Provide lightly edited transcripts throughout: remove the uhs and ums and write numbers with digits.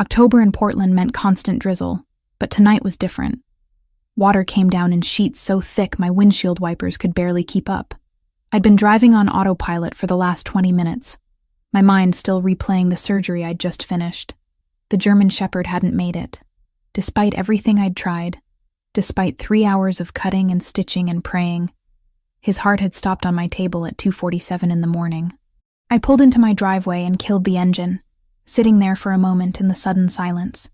October in Portland meant constant drizzle, but tonight was different. Water came down in sheets so thick my windshield wipers could barely keep up. I'd been driving on autopilot for the last 20 minutes, my mind still replaying the surgery I'd just finished. The German Shepherd hadn't made it. Despite everything I'd tried, despite 3 hours of cutting and stitching and praying, his heart had stopped on my table at 2:47 in the morning. I pulled into my driveway and killed the engine, sitting there for a moment in the sudden silence.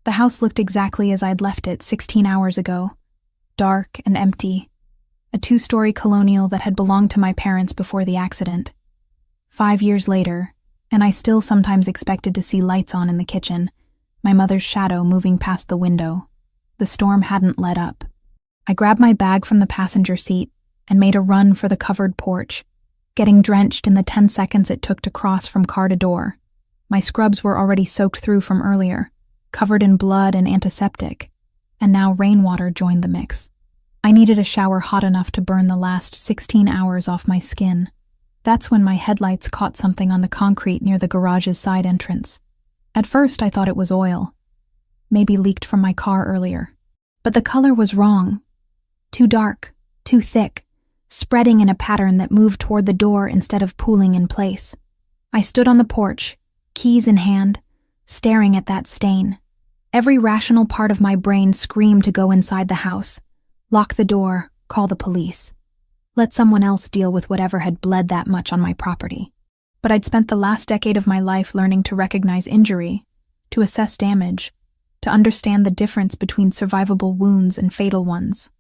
The house looked exactly as I'd left it 16 hours ago, dark and empty, a 2-story colonial that had belonged to my parents before the accident. 5 years later, and I still sometimes expected to see lights on in the kitchen, my mother's shadow moving past the window. The storm hadn't let up. I grabbed my bag from the passenger seat and made a run for the covered porch, getting drenched in the 10 seconds it took to cross from car to door. My scrubs were already soaked through from earlier, covered in blood and antiseptic, and now rainwater joined the mix. I needed a shower hot enough to burn the last 16 hours off my skin. That's when my headlights caught something on the concrete near the garage's side entrance. At first I thought it was oil, maybe leaked from my car earlier. But the color was wrong. Too dark, too thick, spreading in a pattern that moved toward the door instead of pooling in place. I stood on the porch, keys in hand, staring at that stain. Every rational part of my brain screamed to go inside the house, lock the door, call the police. Let someone else deal with whatever had bled that much on my property. But I'd spent the last decade of my life learning to recognize injury, to assess damage, to understand the difference between survivable wounds and fatal ones.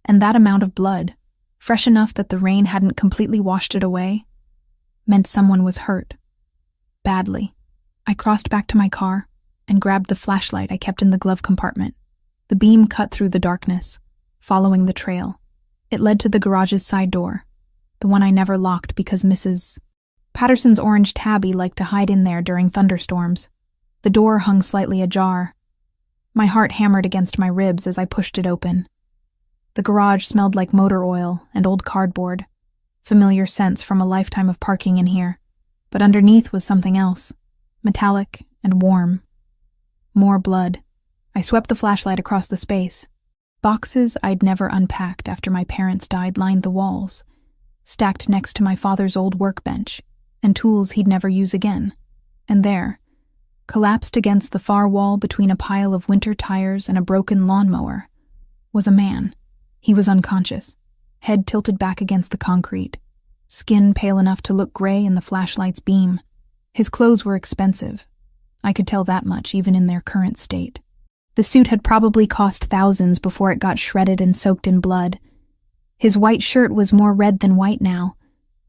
And that amount of blood, fresh enough that the rain hadn't completely washed it away, meant someone was hurt. Badly. I crossed back to my car and grabbed the flashlight I kept in the glove compartment. The beam cut through the darkness, following the trail. It led to the garage's side door, the one I never locked because Mrs. Patterson's orange tabby liked to hide in there during thunderstorms. The door hung slightly ajar. My heart hammered against my ribs as I pushed it open. The garage smelled like motor oil and old cardboard, familiar scents from a lifetime of parking in here. But underneath was something else, metallic and warm. More blood. I swept the flashlight across the space. Boxes I'd never unpacked after my parents died lined the walls, stacked next to my father's old workbench, and tools he'd never use again. And there, collapsed against the far wall between a pile of winter tires and a broken lawnmower, was a man. He was unconscious, head tilted back against the concrete, skin pale enough to look gray in the flashlight's beam. His clothes were expensive. I could tell that much even in their current state. The suit had probably cost thousands before it got shredded and soaked in blood. His white shirt was more red than white now,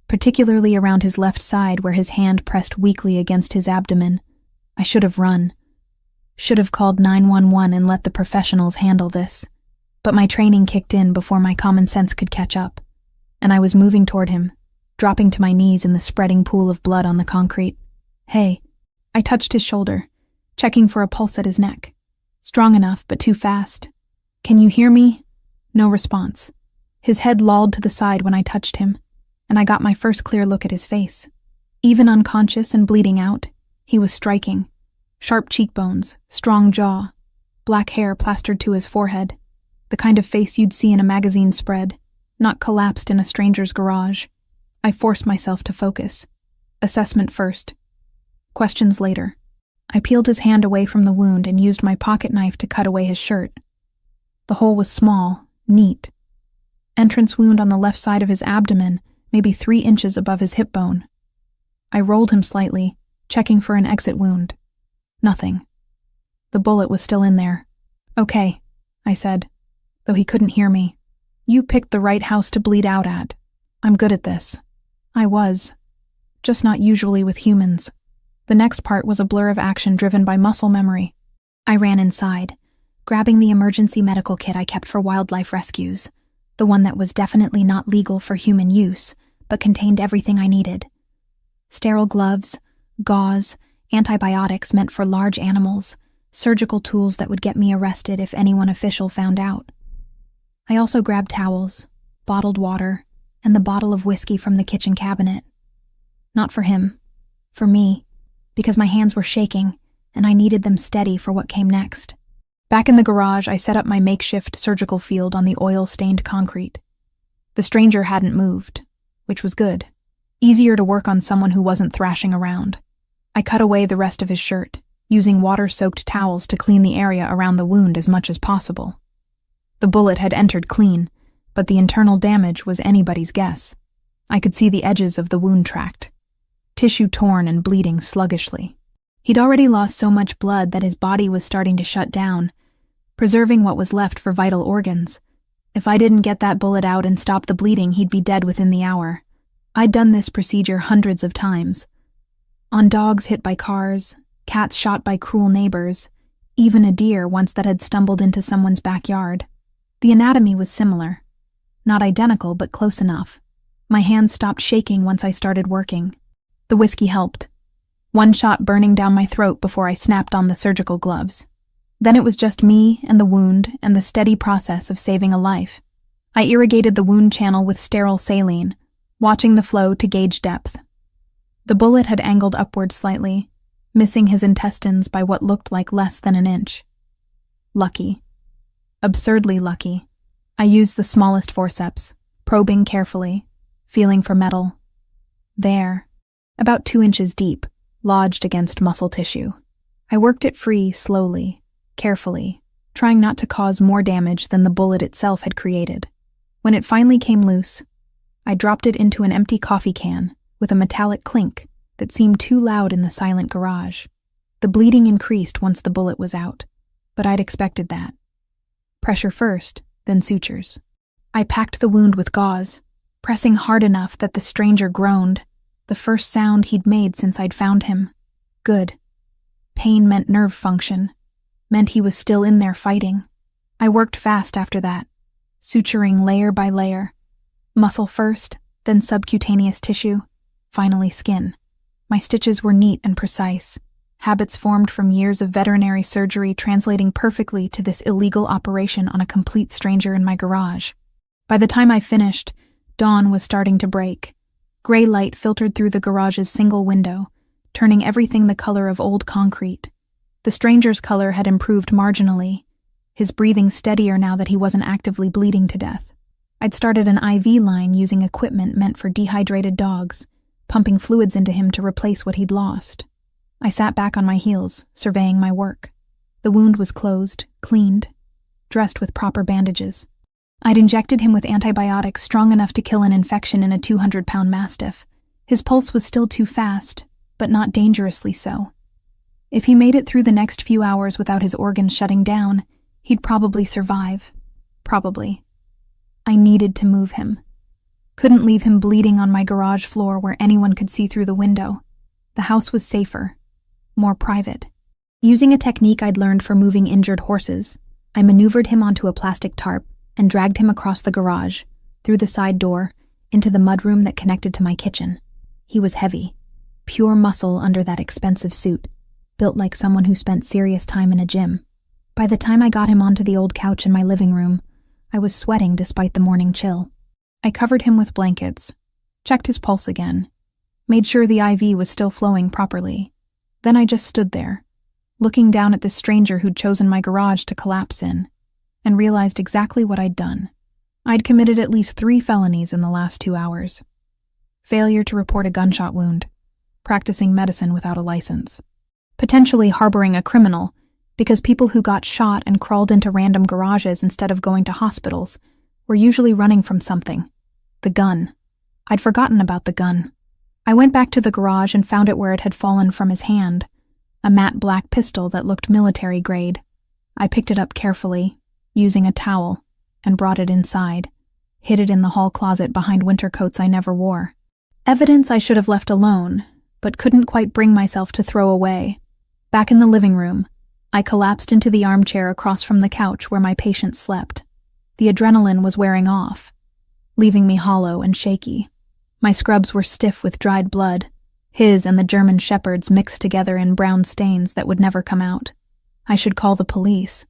particularly around his left side where his hand pressed weakly against his abdomen. I should have run. Should have called 911 and let the professionals handle this. But my training kicked in before my common sense could catch up, and I was moving toward him, dropping to my knees in the spreading pool of blood on the concrete. Hey. I touched his shoulder, checking for a pulse at his neck. Strong enough, but too fast. Can you hear me? No response. His head lolled to the side when I touched him, and I got my first clear look at his face. Even unconscious and bleeding out, he was striking. Sharp cheekbones, strong jaw, black hair plastered to his forehead. The kind of face you'd see in a magazine spread, not collapsed in a stranger's garage. I forced myself to focus. Assessment first. Questions later. I peeled his hand away from the wound and used my pocket knife to cut away his shirt. The hole was small, neat. Entrance wound on the left side of his abdomen, maybe 3 inches above his hip bone. I rolled him slightly, checking for an exit wound. Nothing. The bullet was still in there. Okay, I said, though he couldn't hear me. You picked the right house to bleed out at. I'm good at this. I was. Just not usually with humans. The next part was a blur of action driven by muscle memory. I ran inside, grabbing the emergency medical kit I kept for wildlife rescues, the one that was definitely not legal for human use, but contained everything I needed. Sterile gloves, gauze, antibiotics meant for large animals, surgical tools that would get me arrested if anyone official found out. I also grabbed towels, bottled water, and the bottle of whiskey from the kitchen cabinet. Not for him. For me. Because my hands were shaking, and I needed them steady for what came next. Back in the garage, I set up my makeshift surgical field on the oil-stained concrete. The stranger hadn't moved, which was good. Easier to work on someone who wasn't thrashing around. I cut away the rest of his shirt, using water-soaked towels to clean the area around the wound as much as possible. The bullet had entered clean, but the internal damage was anybody's guess. I could see the edges of the wound tract, tissue torn and bleeding sluggishly. He'd already lost so much blood that his body was starting to shut down, preserving what was left for vital organs. If I didn't get that bullet out and stop the bleeding, he'd be dead within the hour. I'd done this procedure hundreds of times. On dogs hit by cars, cats shot by cruel neighbors, even a deer once that had stumbled into someone's backyard. The anatomy was similar. Not identical, but close enough. My hands stopped shaking once I started working. The whiskey helped. One shot burning down my throat before I snapped on the surgical gloves. Then it was just me and the wound and the steady process of saving a life. I irrigated the wound channel with sterile saline, watching the flow to gauge depth. The bullet had angled upward slightly, missing his intestines by what looked like less than an inch. Lucky. Absurdly lucky. I used the smallest forceps, probing carefully, feeling for metal. There, about 2 inches deep, lodged against muscle tissue. I worked it free slowly, carefully, trying not to cause more damage than the bullet itself had created. When it finally came loose, I dropped it into an empty coffee can with a metallic clink that seemed too loud in the silent garage. The bleeding increased once the bullet was out, but I'd expected that. Pressure first, then sutures. I packed the wound with gauze, pressing hard enough that the stranger groaned, the first sound he'd made since I'd found him. Good. Pain meant nerve function, meant he was still in there fighting. I worked fast after that, suturing layer by layer. Muscle first, then subcutaneous tissue, finally skin. My stitches were neat and precise, habits formed from years of veterinary surgery translating perfectly to this illegal operation on a complete stranger in my garage. By the time I finished, dawn was starting to break. Gray light filtered through the garage's single window, turning everything the color of old concrete. The stranger's color had improved marginally, his breathing steadier now that he wasn't actively bleeding to death. I'd started an IV line using equipment meant for dehydrated dogs, pumping fluids into him to replace what he'd lost. I sat back on my heels, surveying my work. The wound was closed, cleaned, dressed with proper bandages. I'd injected him with antibiotics strong enough to kill an infection in a 200-pound mastiff. His pulse was still too fast, but not dangerously so. If he made it through the next few hours without his organs shutting down, he'd probably survive. Probably. I needed to move him. Couldn't leave him bleeding on my garage floor where anyone could see through the window. The house was safer, more private. Using a technique I'd learned for moving injured horses, I maneuvered him onto a plastic tarp and dragged him across the garage, through the side door, into the mudroom that connected to my kitchen. He was heavy, pure muscle under that expensive suit, built like someone who spent serious time in a gym. By the time I got him onto the old couch in my living room, I was sweating despite the morning chill. I covered him with blankets, checked his pulse again, made sure the IV was still flowing properly. Then I just stood there, looking down at this stranger who'd chosen my garage to collapse in, and realized exactly what I'd done. I'd committed at least 3 felonies in the last 2 hours. Failure to report a gunshot wound, practicing medicine without a license, potentially harboring a criminal because people who got shot and crawled into random garages instead of going to hospitals were usually running from something. The gun. I'd forgotten about the gun. I went back to the garage and found it where it had fallen from his hand, a matte black pistol that looked military grade. I picked it up carefully, using a towel, and brought it inside, hid it in the hall closet behind winter coats I never wore. Evidence I should have left alone, but couldn't quite bring myself to throw away. Back in the living room, I collapsed into the armchair across from the couch where my patient slept. The adrenaline was wearing off, leaving me hollow and shaky. My scrubs were stiff with dried blood, his and the German shepherd's mixed together in brown stains that would never come out. I should call the police.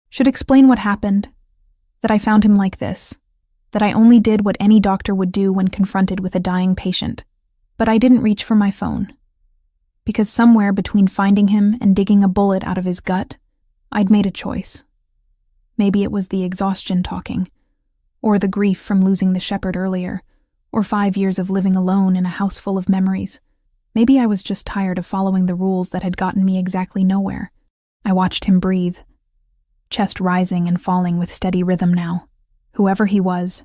Should explain what happened, that I found him like this, that I only did what any doctor would do when confronted with a dying patient. But I didn't reach for my phone. because somewhere between finding him and digging a bullet out of his gut, I'd made a choice. Maybe it was the exhaustion talking, or the grief from losing the shepherd earlier, or 5 years of living alone in a house full of memories. Maybe I was just tired of following the rules that had gotten me exactly nowhere. I watched him breathe, chest rising and falling with steady rhythm now. Whoever he was,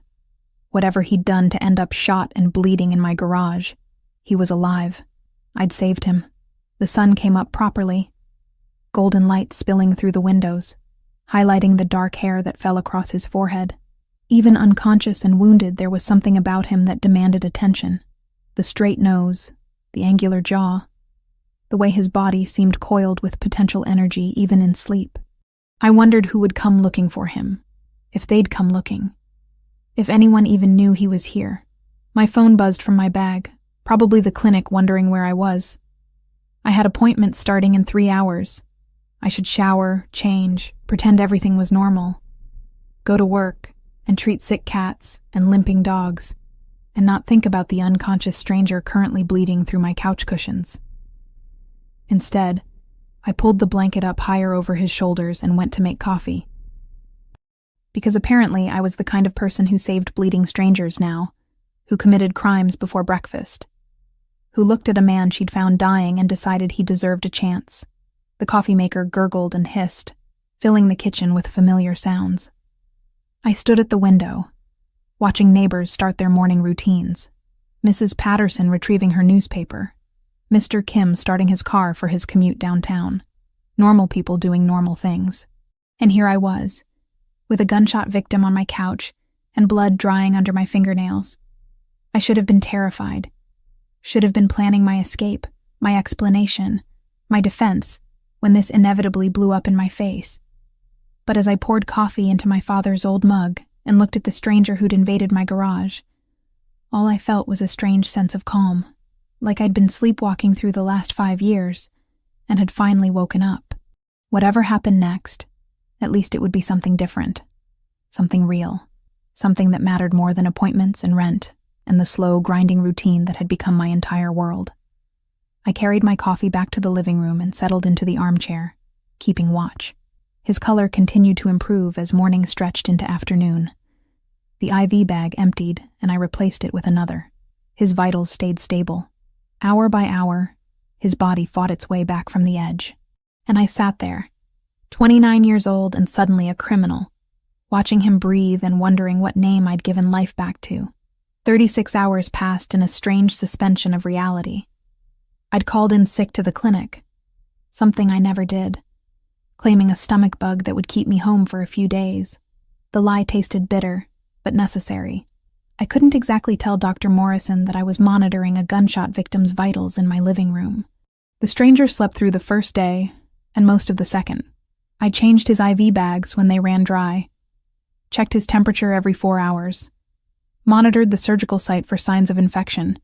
whatever he'd done to end up shot and bleeding in my garage, he was alive. I'd saved him. The sun came up properly, golden light spilling through the windows, highlighting the dark hair that fell across his forehead. Even unconscious and wounded, there was something about him that demanded attention. The straight nose, the angular jaw, the way his body seemed coiled with potential energy even in sleep. I wondered who would come looking for him, if they'd come looking, if anyone even knew he was here. My phone buzzed from my bag, probably the clinic wondering where I was. I had appointments starting in 3 hours. I should shower, change, pretend everything was normal, go to work, and treat sick cats and limping dogs, and not think about the unconscious stranger currently bleeding through my couch cushions. Instead, I pulled the blanket up higher over his shoulders and went to make coffee. Because apparently I was the kind of person who saved bleeding strangers now, who committed crimes before breakfast, who looked at a man she'd found dying and decided he deserved a chance. The coffee maker gurgled and hissed, filling the kitchen with familiar sounds. I stood at the window, watching neighbors start their morning routines. Mrs. Patterson retrieving her newspaper, Mr. Kim starting his car for his commute downtown. Normal people doing normal things. And here I was, with a gunshot victim on my couch and blood drying under my fingernails. I should have been terrified. Should have been planning my escape, my explanation, my defense, when this inevitably blew up in my face. But as I poured coffee into my father's old mug and looked at the stranger who'd invaded my garage, all I felt was a strange sense of calm, like I'd been sleepwalking through the last 5 years and had finally woken up. Whatever happened next, at least it would be something different, something real, something that mattered more than appointments and rent and the slow, grinding routine that had become my entire world. I carried my coffee back to the living room and settled into the armchair, keeping watch. His color continued to improve as morning stretched into afternoon. The IV bag emptied, and I replaced it with another. His vitals stayed stable. Hour by hour, his body fought its way back from the edge. And I sat there, 29 years old and suddenly a criminal, watching him breathe and wondering what name I'd given life back to. 36 hours passed in a strange suspension of reality. I'd called in sick to the clinic, something I never did, claiming a stomach bug that would keep me home for a few days. The lie tasted bitter, but necessary. I couldn't exactly tell Dr. Morrison that I was monitoring a gunshot victim's vitals in my living room. The stranger slept through the first day and most of the second. I changed his IV bags when they ran dry, checked his temperature every 4 hours, monitored the surgical site for signs of infection.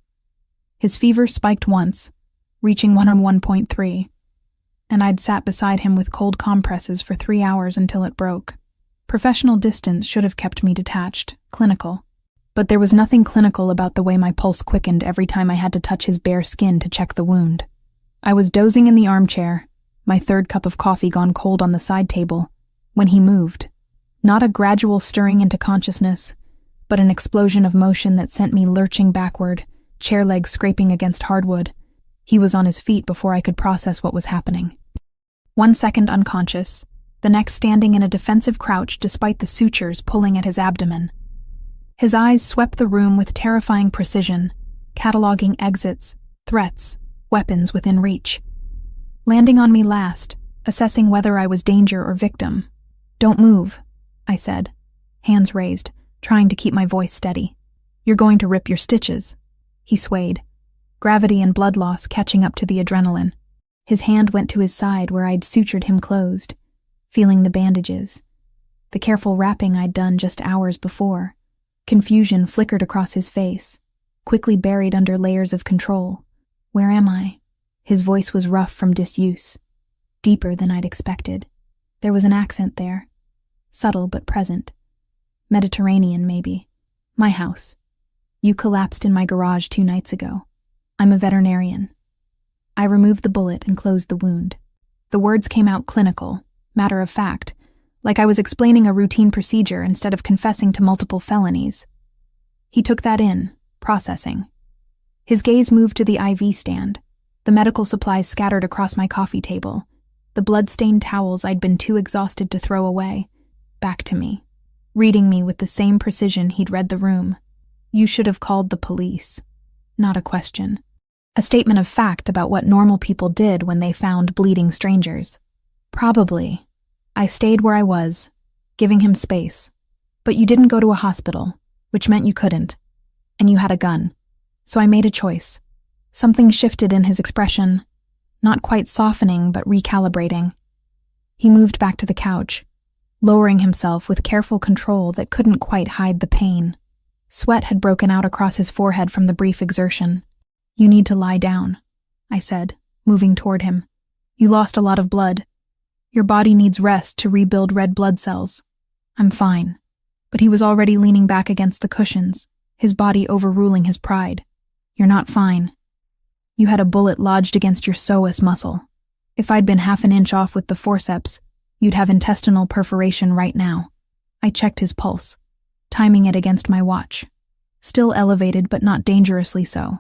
His fever spiked once, reaching 101.3, and I'd sat beside him with cold compresses for 3 hours until it broke. Professional distance should have kept me detached, clinical. But there was nothing clinical about the way my pulse quickened every time I had to touch his bare skin to check the wound. I was dozing in the armchair, my third cup of coffee gone cold on the side table, when he moved. Not a gradual stirring into consciousness, but an explosion of motion that sent me lurching backward, chair legs scraping against hardwood. He was on his feet before I could process what was happening. 1 second unconscious, the next standing in a defensive crouch despite the sutures pulling at his abdomen. His eyes swept the room with terrifying precision, cataloging exits, threats, weapons within reach. Landing on me last, assessing whether I was danger or victim. "Don't move," I said, hands raised, trying to keep my voice steady. "You're going to rip your stitches." He swayed, gravity and blood loss catching up to the adrenaline. His hand went to his side where I'd sutured him closed, feeling the bandages, the careful wrapping I'd done just hours before. Confusion flickered across his face, quickly buried under layers of control. "Where am I?" His voice was rough from disuse, deeper than I'd expected. There was an accent there, subtle but present. Mediterranean, maybe. "My house. You collapsed in my garage 2 nights ago. I'm a veterinarian." I removed the bullet and closed the wound. The words came out clinical, matter of fact, like I was explaining a routine procedure instead of confessing to multiple felonies. He took that in, processing. His gaze moved to the IV stand, the medical supplies scattered across my coffee table, the blood-stained towels I'd been too exhausted to throw away, back to me, reading me with the same precision he'd read the room. You should have called the police. Not a question. A statement of fact about what normal people did when they found bleeding strangers. Probably. I stayed where I was, giving him space. But you didn't go to a hospital, which meant you couldn't. And you had a gun. So I made a choice. Something shifted in his expression, not quite softening but recalibrating. He moved back to the couch, lowering himself with careful control that couldn't quite hide the pain. Sweat had broken out across his forehead from the brief exertion. You need to lie down, I said, moving toward him. You lost a lot of blood. Your body needs rest to rebuild red blood cells. I'm fine. But he was already leaning back against the cushions, his body overruling his pride. You're not fine. You had a bullet lodged against your psoas muscle. If I'd been half an inch off with the forceps, you'd have intestinal perforation right now. I checked his pulse, timing it against my watch. Still elevated but not dangerously so.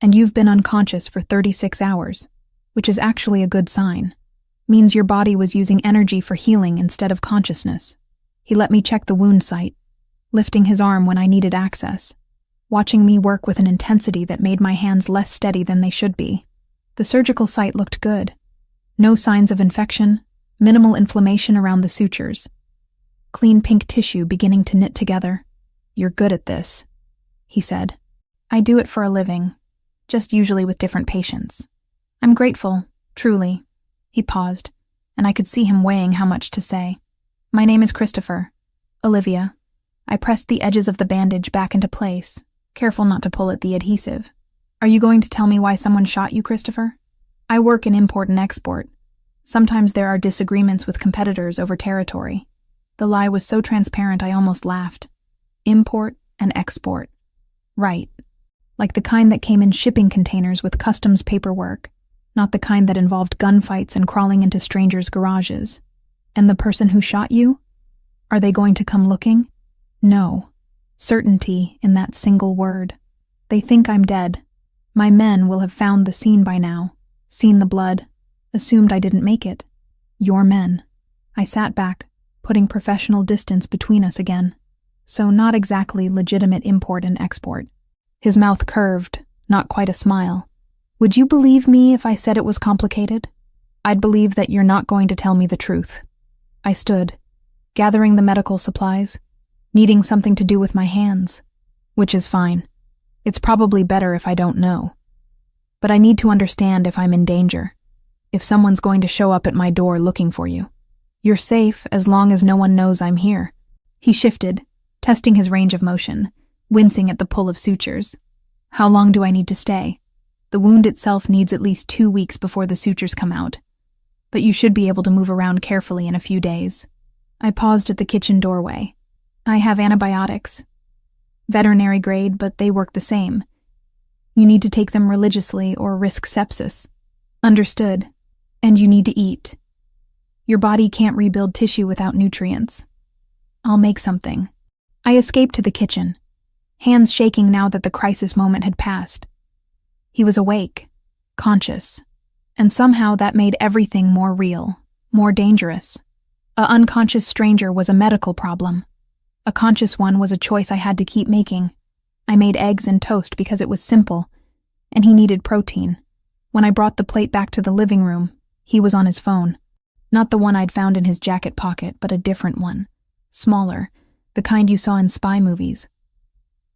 And you've been unconscious for 36 hours, which is actually a good sign. Means your body was using energy for healing instead of consciousness. He let me check the wound site, lifting his arm when I needed access, watching me work with an intensity that made my hands less steady than they should be. The surgical site looked good. No signs of infection, minimal inflammation around the sutures. Clean pink tissue beginning to knit together. You're good at this, he said. I do it for a living, just usually with different patients. I'm grateful, truly. He paused, and I could see him weighing how much to say. My name is Christopher. Olivia. I pressed the edges of the bandage back into place, careful not to pull at the adhesive. Are you going to tell me why someone shot you, Christopher? I work in import and export. Sometimes there are disagreements with competitors over territory. The lie was so transparent I almost laughed. Import and export. Right. Like the kind that came in shipping containers with customs paperwork, not the kind that involved gunfights and crawling into strangers' garages. And the person who shot you? Are they going to come looking? No. Certainty in that single word. They think I'm dead. My men will have found the scene by now, seen the blood, assumed I didn't make it. Your men. I sat back, putting professional distance between us again. So not exactly legitimate import and export. His mouth curved, not quite a smile. Would you believe me if I said it was complicated? I'd believe that you're not going to tell me the truth. I stood, gathering the medical supplies, needing something to do with my hands, which is fine. It's probably better if I don't know. But I need to understand if I'm in danger, if someone's going to show up at my door looking for you. You're safe as long as no one knows I'm here. He shifted, testing his range of motion, wincing at the pull of sutures. How long do I need to stay? The wound itself needs at least 2 weeks before the sutures come out. But you should be able to move around carefully in a few days. I paused at the kitchen doorway. I have antibiotics. Veterinary grade, but they work the same. You need to take them religiously or risk sepsis. Understood. And you need to eat. Your body can't rebuild tissue without nutrients. I'll make something. I escaped to the kitchen, hands shaking now that the crisis moment had passed. He was awake, conscious, and somehow that made everything more real, more dangerous. A unconscious stranger was a medical problem. A conscious one was a choice I had to keep making. I made eggs and toast because it was simple, and he needed protein. When I brought the plate back to the living room, he was on his phone. Not the one I'd found in his jacket pocket, but a different one. Smaller, the kind you saw in spy movies.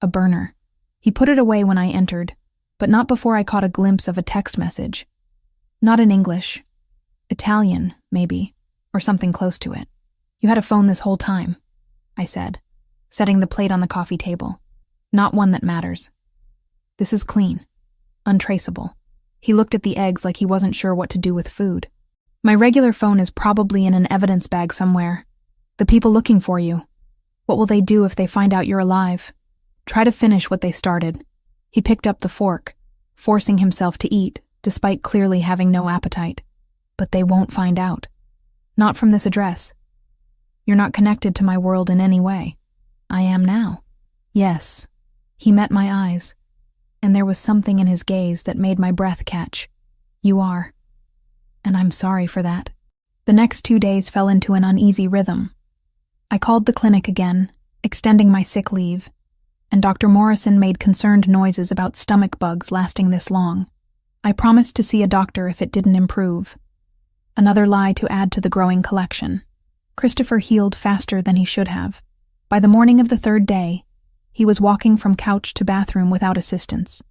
A burner. He put it away when I entered, but not before I caught a glimpse of a text message. Not in English. Italian, maybe, or something close to it. You had a phone this whole time, I said, setting the plate on the coffee table. Not one that matters. This is clean. Untraceable. He looked at the eggs like he wasn't sure what to do with food. My regular phone is probably in an evidence bag somewhere. The people looking for you. What will they do if they find out you're alive? Try to finish what they started. He picked up the fork, forcing himself to eat, despite clearly having no appetite. But they won't find out. Not from this address. You're not connected to my world in any way. I am now. Yes. He met my eyes, and there was something in his gaze that made my breath catch. You are. And I'm sorry for that. The next 2 days fell into an uneasy rhythm. I called the clinic again, extending my sick leave, and Dr. Morrison made concerned noises about stomach bugs lasting this long. I promised to see a doctor if it didn't improve. Another lie to add to the growing collection. Christopher healed faster than he should have. By the morning of the 3rd day, he was walking from couch to bathroom without assistance,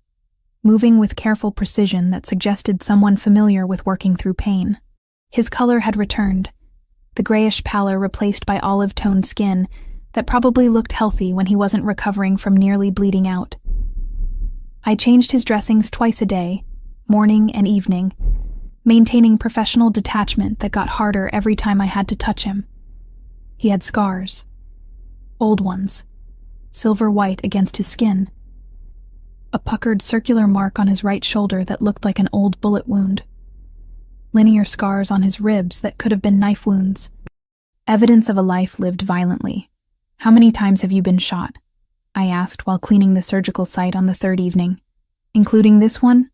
moving with careful precision that suggested someone familiar with working through pain. His color had returned, the grayish pallor replaced by olive-toned skin that probably looked healthy when he wasn't recovering from nearly bleeding out. I changed his dressings twice a day, morning and evening, maintaining professional detachment that got harder every time I had to touch him. He had scars. Old ones, silver white against his skin. A puckered circular mark on his right shoulder that looked like an old bullet wound. Linear scars on his ribs that could have been knife wounds. Evidence of a life lived violently. How many times have you been shot? I asked while cleaning the surgical site on the 3rd evening. Including this one?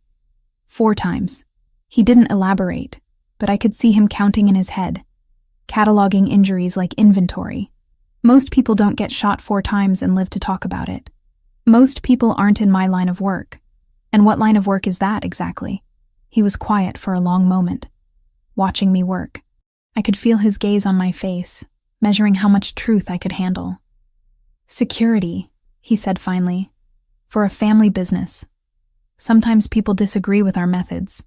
4 times. He didn't elaborate, but I could see him counting in his head, cataloging injuries like inventory. Most people don't get shot 4 times and live to talk about it. Most people aren't in my line of work. And what line of work is that exactly? He was quiet for a long moment, watching me work. I could feel his gaze on my face, measuring how much truth I could handle. Security, he said finally, for a family business. Sometimes people disagree with our methods.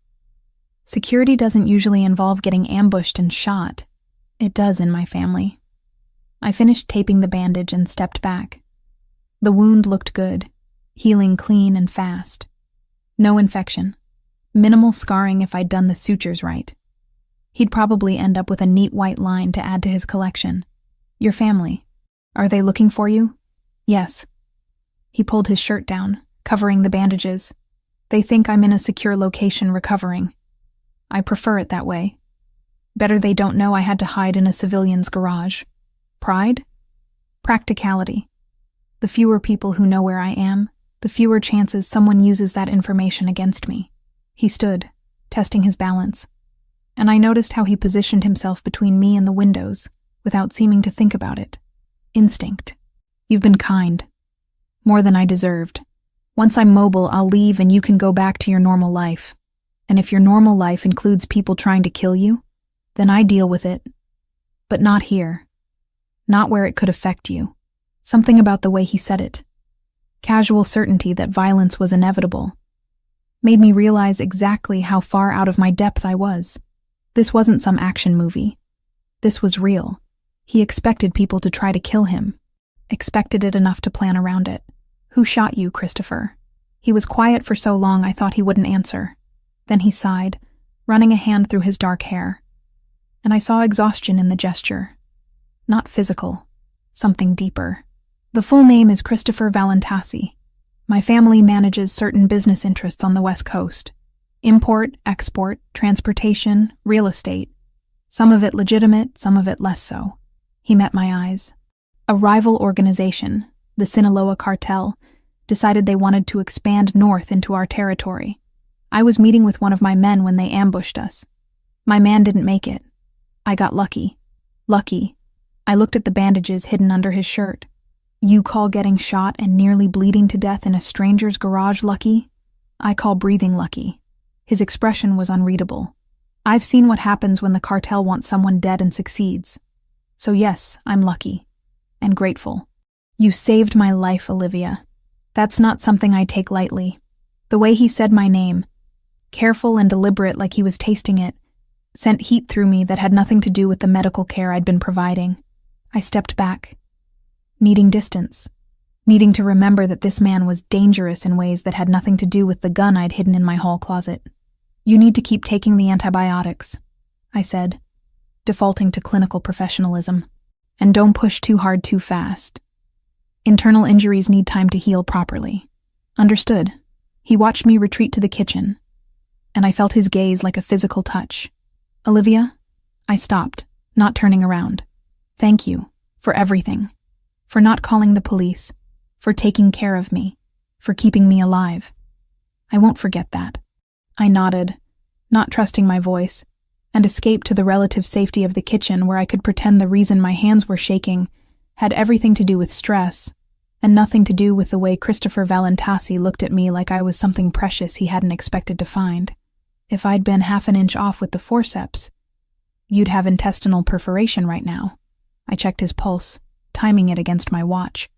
Security doesn't usually involve getting ambushed and shot. It does in my family. I finished taping the bandage and stepped back. The wound looked good, healing clean and fast. No infection. Minimal scarring if I'd done the sutures right. He'd probably end up with a neat white line to add to his collection. Your family. Are they looking for you? Yes. He pulled his shirt down, covering the bandages. They think I'm in a secure location recovering. I prefer it that way. Better they don't know I had to hide in a civilian's garage. Pride? Practicality. The fewer people who know where I am, the fewer chances someone uses that information against me. He stood, testing his balance, and I noticed how he positioned himself between me and the windows, without seeming to think about it. Instinct. You've been kind. More than I deserved. Once I'm mobile, I'll leave and you can go back to your normal life. And if your normal life includes people trying to kill you, then I deal with it. But not here. Not where it could affect you. Something about the way he said it. Casual certainty that violence was inevitable. Made me realize exactly how far out of my depth I was. This wasn't some action movie. This was real. He expected people to try to kill him. Expected it enough to plan around it. Who shot you, Christopher? He was quiet for so long I thought he wouldn't answer. Then he sighed, running a hand through his dark hair. And I saw exhaustion in the gesture. Not physical. Something deeper. The full name is Christopher Valentasi. My family manages certain business interests on the West Coast. Import, export, transportation, real estate. Some of it legitimate, some of it less so. He met my eyes. A rival organization, the Sinaloa cartel, decided they wanted to expand north into our territory. I was meeting with one of my men when they ambushed us. My man didn't make it. I got lucky. Lucky. I looked at the bandages hidden under his shirt. You call getting shot and nearly bleeding to death in a stranger's garage lucky? I call breathing lucky. His expression was unreadable. I've seen what happens when the cartel wants someone dead and succeeds. So yes, I'm lucky. And grateful. You saved my life, Olivia. That's not something I take lightly. The way he said my name, careful and deliberate like he was tasting it, sent heat through me that had nothing to do with the medical care I'd been providing. I stepped back. Needing distance. Needing to remember that this man was dangerous in ways that had nothing to do with the gun I'd hidden in my hall closet. You need to keep taking the antibiotics, I said, defaulting to clinical professionalism. And don't push too hard too fast. Internal injuries need time to heal properly. Understood. He watched me retreat to the kitchen. and I felt his gaze like a physical touch. "Olivia?" I stopped, not turning around. "Thank you for everything. For not calling the police. For taking care of me. For keeping me alive. I won't forget that." I nodded, not trusting my voice, and escaped to the relative safety of the kitchen where I could pretend the reason my hands were shaking had everything to do with stress, and nothing to do with the way Christopher Valentasi looked at me like I was something precious he hadn't expected to find. If I'd been half an inch off with the forceps, "You'd have intestinal perforation right now." I checked his pulse, timing it against my watch.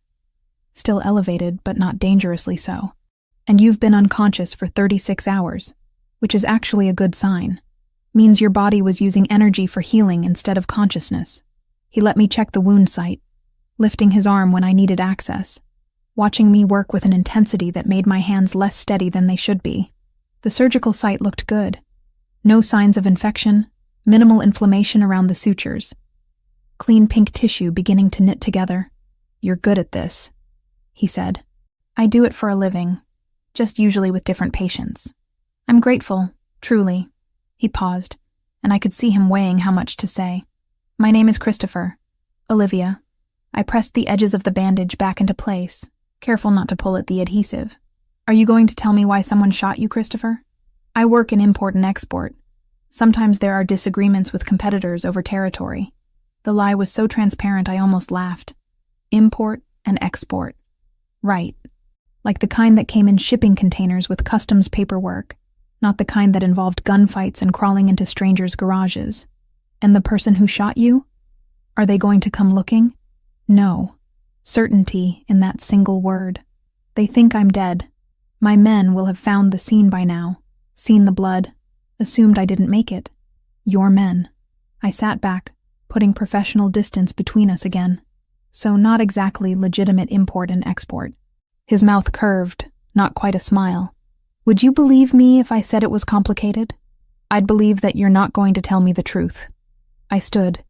"Still elevated, but not dangerously so. And you've been unconscious for 36 hours, which is actually a good sign. Means your body was using energy for healing instead of consciousness." He let me check the wound site, lifting his arm when I needed access, watching me work with an intensity that made my hands less steady than they should be. The surgical site looked good. No signs of infection, minimal inflammation around the sutures. Clean pink tissue beginning to knit together. "You're good at this," he said. "I do it for a living, just usually with different patients. I'm grateful, truly." He paused, and I could see him weighing how much to say. "My name is Christopher. Olivia." I pressed the edges of the bandage back into place, careful not to pull at the adhesive. "Are you going to tell me why someone shot you, Christopher?" "I work in import and export. Sometimes there are disagreements with competitors over territory." The lie was so transparent I almost laughed. Import and export. Right. Like the kind that came in shipping containers with customs paperwork, not the kind that involved gunfights and crawling into strangers' garages. "And the person who shot you? Are they going to come looking?" No. Certainty in that single word. "They think I'm dead. My men will have found the scene by now, seen the blood, assumed I didn't make it." "Your men." I sat back, putting professional distance between us again. "So not exactly legitimate import and export." His mouth curved, not quite a smile. "Would you believe me if I said it was complicated?" "I'd believe that you're not going to tell me the truth." I stood,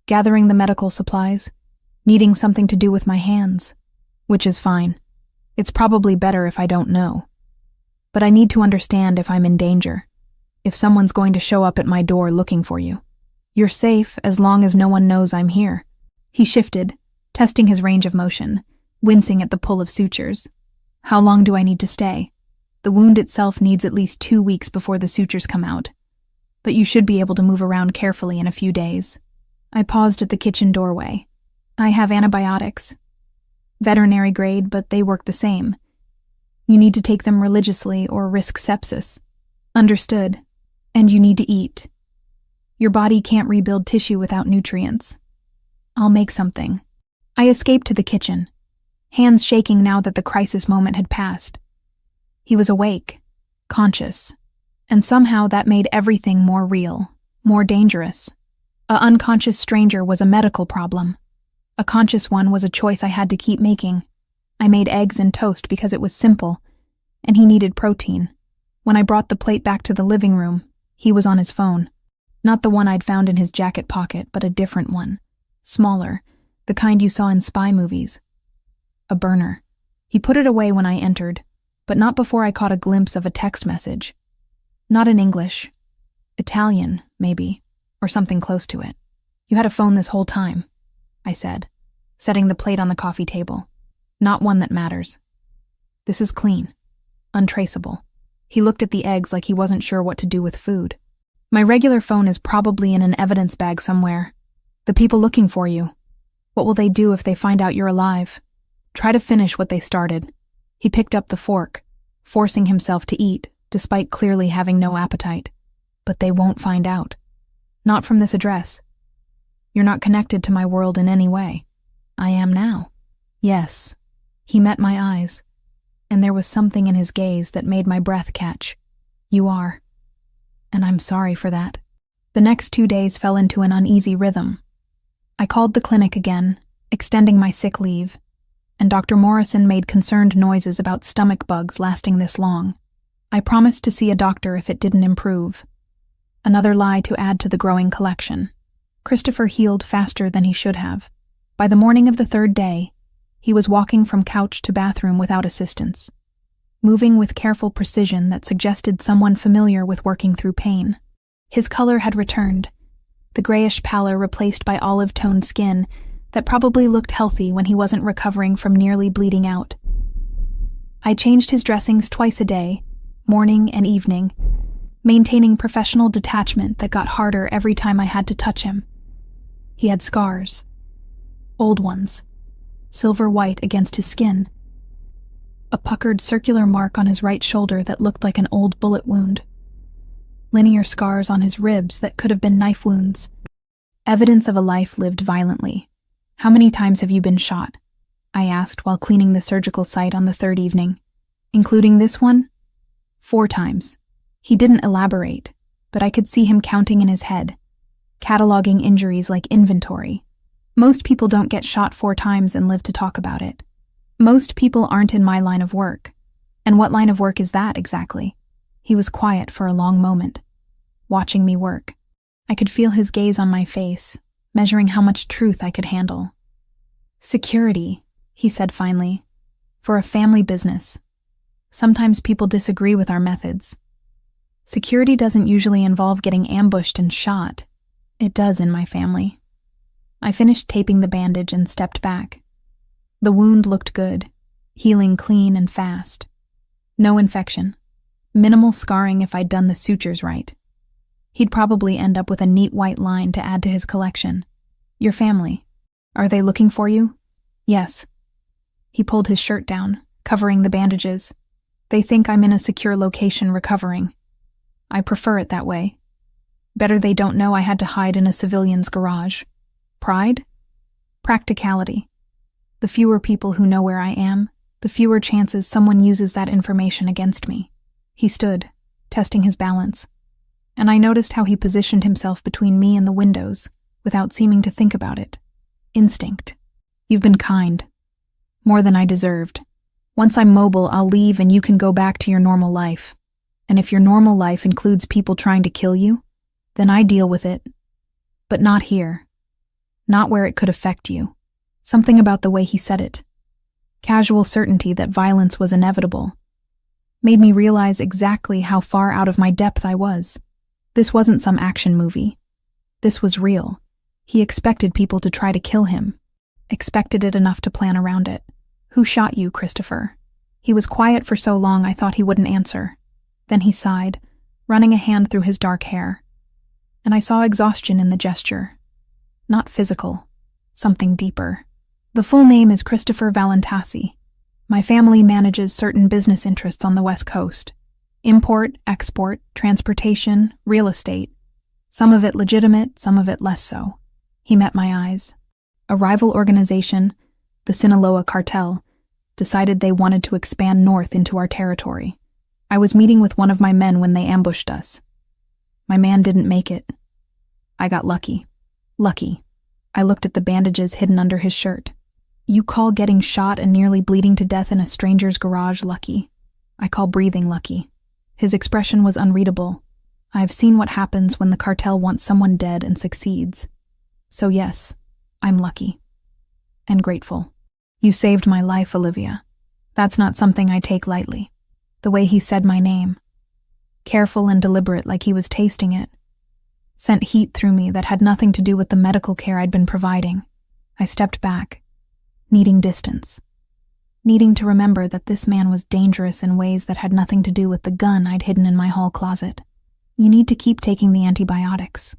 gathering the medical supplies, needing something to do with my hands, which is fine. It's probably better if I don't know. But I need to understand if I'm in danger, if someone's going to show up at my door looking for you. "You're safe as long as no one knows I'm here." He shifted, testing his range of motion, wincing at the pull of sutures. "How long do I need to stay?" "The wound itself needs at least 2 weeks before the sutures come out, but you should be able to move around carefully in a few days." I paused at the kitchen doorway. "I have antibiotics. Veterinary grade, but they work the same. You need to take them religiously or risk sepsis." "Understood. And you need to eat. Your body can't rebuild tissue without nutrients." "I'll make something." I escaped to the kitchen, hands shaking now that the crisis moment had passed. He was awake, conscious, and somehow that made everything more real, more dangerous. A unconscious stranger was a medical problem. A conscious one was a choice I had to keep making. I made eggs and toast because it was simple, and he needed protein. When I brought the plate back to the living room, he was on his phone. Not the one I'd found in his jacket pocket, but a different one. Smaller, the kind you saw in spy movies. A burner. He put it away when I entered, but not before I caught a glimpse of a text message. Not in English. Italian, maybe, or something close to it. "You had a phone this whole time," I said, setting the plate on the coffee table. "Not one that matters. This is clean. Untraceable." He looked at the eggs like he wasn't sure what to do with food. "My regular phone is probably in an evidence bag somewhere. The people looking for you. What will they do if they find out you're alive? Try to finish what they started." He picked up the fork, forcing himself to eat, despite clearly having no appetite. "But they won't find out. Not from this address. You're not connected to my world in any way." "I am now." "Yes." He met my eyes, and there was something in his gaze that made my breath catch. "You are. And I'm sorry for that." The next 2 days fell into an uneasy rhythm. I called the clinic again, extending my sick leave, and Dr. Morrison made concerned noises about stomach bugs lasting this long. I promised to see a doctor if it didn't improve. Another lie to add to the growing collection. Christopher healed faster than he should have. By the morning of the 3rd day, he was walking from couch to bathroom without assistance. moving with careful precision that suggested someone familiar with working through pain. His color had returned, the grayish pallor replaced by olive-toned skin that probably looked healthy when he wasn't recovering from nearly bleeding out. I changed his dressings twice a day, morning and evening, maintaining professional detachment that got harder every time I had to touch him. He had scars. Old ones, silver-white against his skin. A puckered circular mark on his right shoulder that looked like an old bullet wound. Linear scars on his ribs that could have been knife wounds. Evidence of a life lived violently. "How many times have you been shot?" I asked while cleaning the surgical site on the third evening. "Including this one?" "4 times. He didn't elaborate, but I could see him counting in his head, cataloging injuries like inventory. Most people don't get shot 4 times and live to talk about it. Most people aren't in my line of work. And what line of work is that exactly?" He was quiet for a long moment, watching me work. I could feel his gaze on my face, measuring how much truth I could handle. "Security," he said finally, "for a family business. Sometimes people disagree with our methods. Security doesn't usually involve getting ambushed and shot. It does in my family." I finished taping the bandage and stepped back. The wound looked good, healing clean and fast. No infection. Minimal scarring if I'd done the sutures right. He'd probably end up with a neat white line to add to his collection. "Your family. Are they looking for you?" "Yes." He pulled his shirt down, covering the bandages. "They think I'm in a secure location recovering. I prefer it that way. Better they don't know I had to hide in a civilian's garage. Pride? Practicality. The fewer people who know where I am, the fewer chances someone uses that information against me." He stood, testing his balance, and I noticed how he positioned himself between me and the windows, without seeming to think about it. Instinct. "You've been kind. More than I deserved. Once I'm mobile, I'll leave and you can go back to your normal life. And if your normal life includes people trying to kill you, then I deal with it. But not here. Not where it could affect you." Something about the way he said it, casual certainty that violence was inevitable, made me realize exactly how far out of my depth I was. This wasn't some action movie. This was real. He expected people to try to kill him. Expected it enough to plan around it. "Who shot you, Christopher?" He was quiet for so long I thought he wouldn't answer. Then he sighed, running a hand through his dark hair. And I saw exhaustion in the gesture. Not physical. Something deeper. "The full name is Christopher Valentasi. My family manages certain business interests on the West Coast. Import, export, transportation, real estate. Some of it legitimate, some of it less so." He met my eyes. A rival organization, the Sinaloa Cartel, decided they wanted to expand north into our territory. I was meeting with one of my men when they ambushed us. My man didn't make it. I got lucky. Lucky. I looked at the bandages hidden under his shirt. "You call getting shot and nearly bleeding to death in a stranger's garage lucky. I call breathing lucky." His expression was unreadable. I've seen what happens when the cartel wants someone dead and succeeds. So yes, I'm lucky. And grateful. "You saved my life, Olivia. That's not something I take lightly." The way he said my name, careful and deliberate like he was tasting it, sent heat through me that had nothing to do with the medical care I'd been providing. I stepped back, needing distance, needing to remember that this man was dangerous in ways that had nothing to do with the gun I'd hidden in my hall closet. "You need to keep taking the antibiotics,"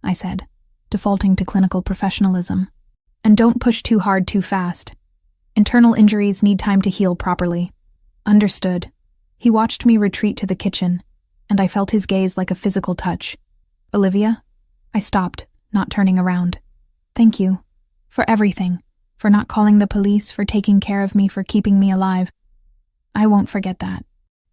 I said, defaulting to clinical professionalism. "And don't push too hard too fast. Internal injuries need time to heal properly." "Understood." He watched me retreat to the kitchen, and I felt his gaze like a physical touch. "Olivia?" I stopped, not turning around. "Thank you. For everything. For not calling the police, for taking care of me, for keeping me alive. I won't forget that."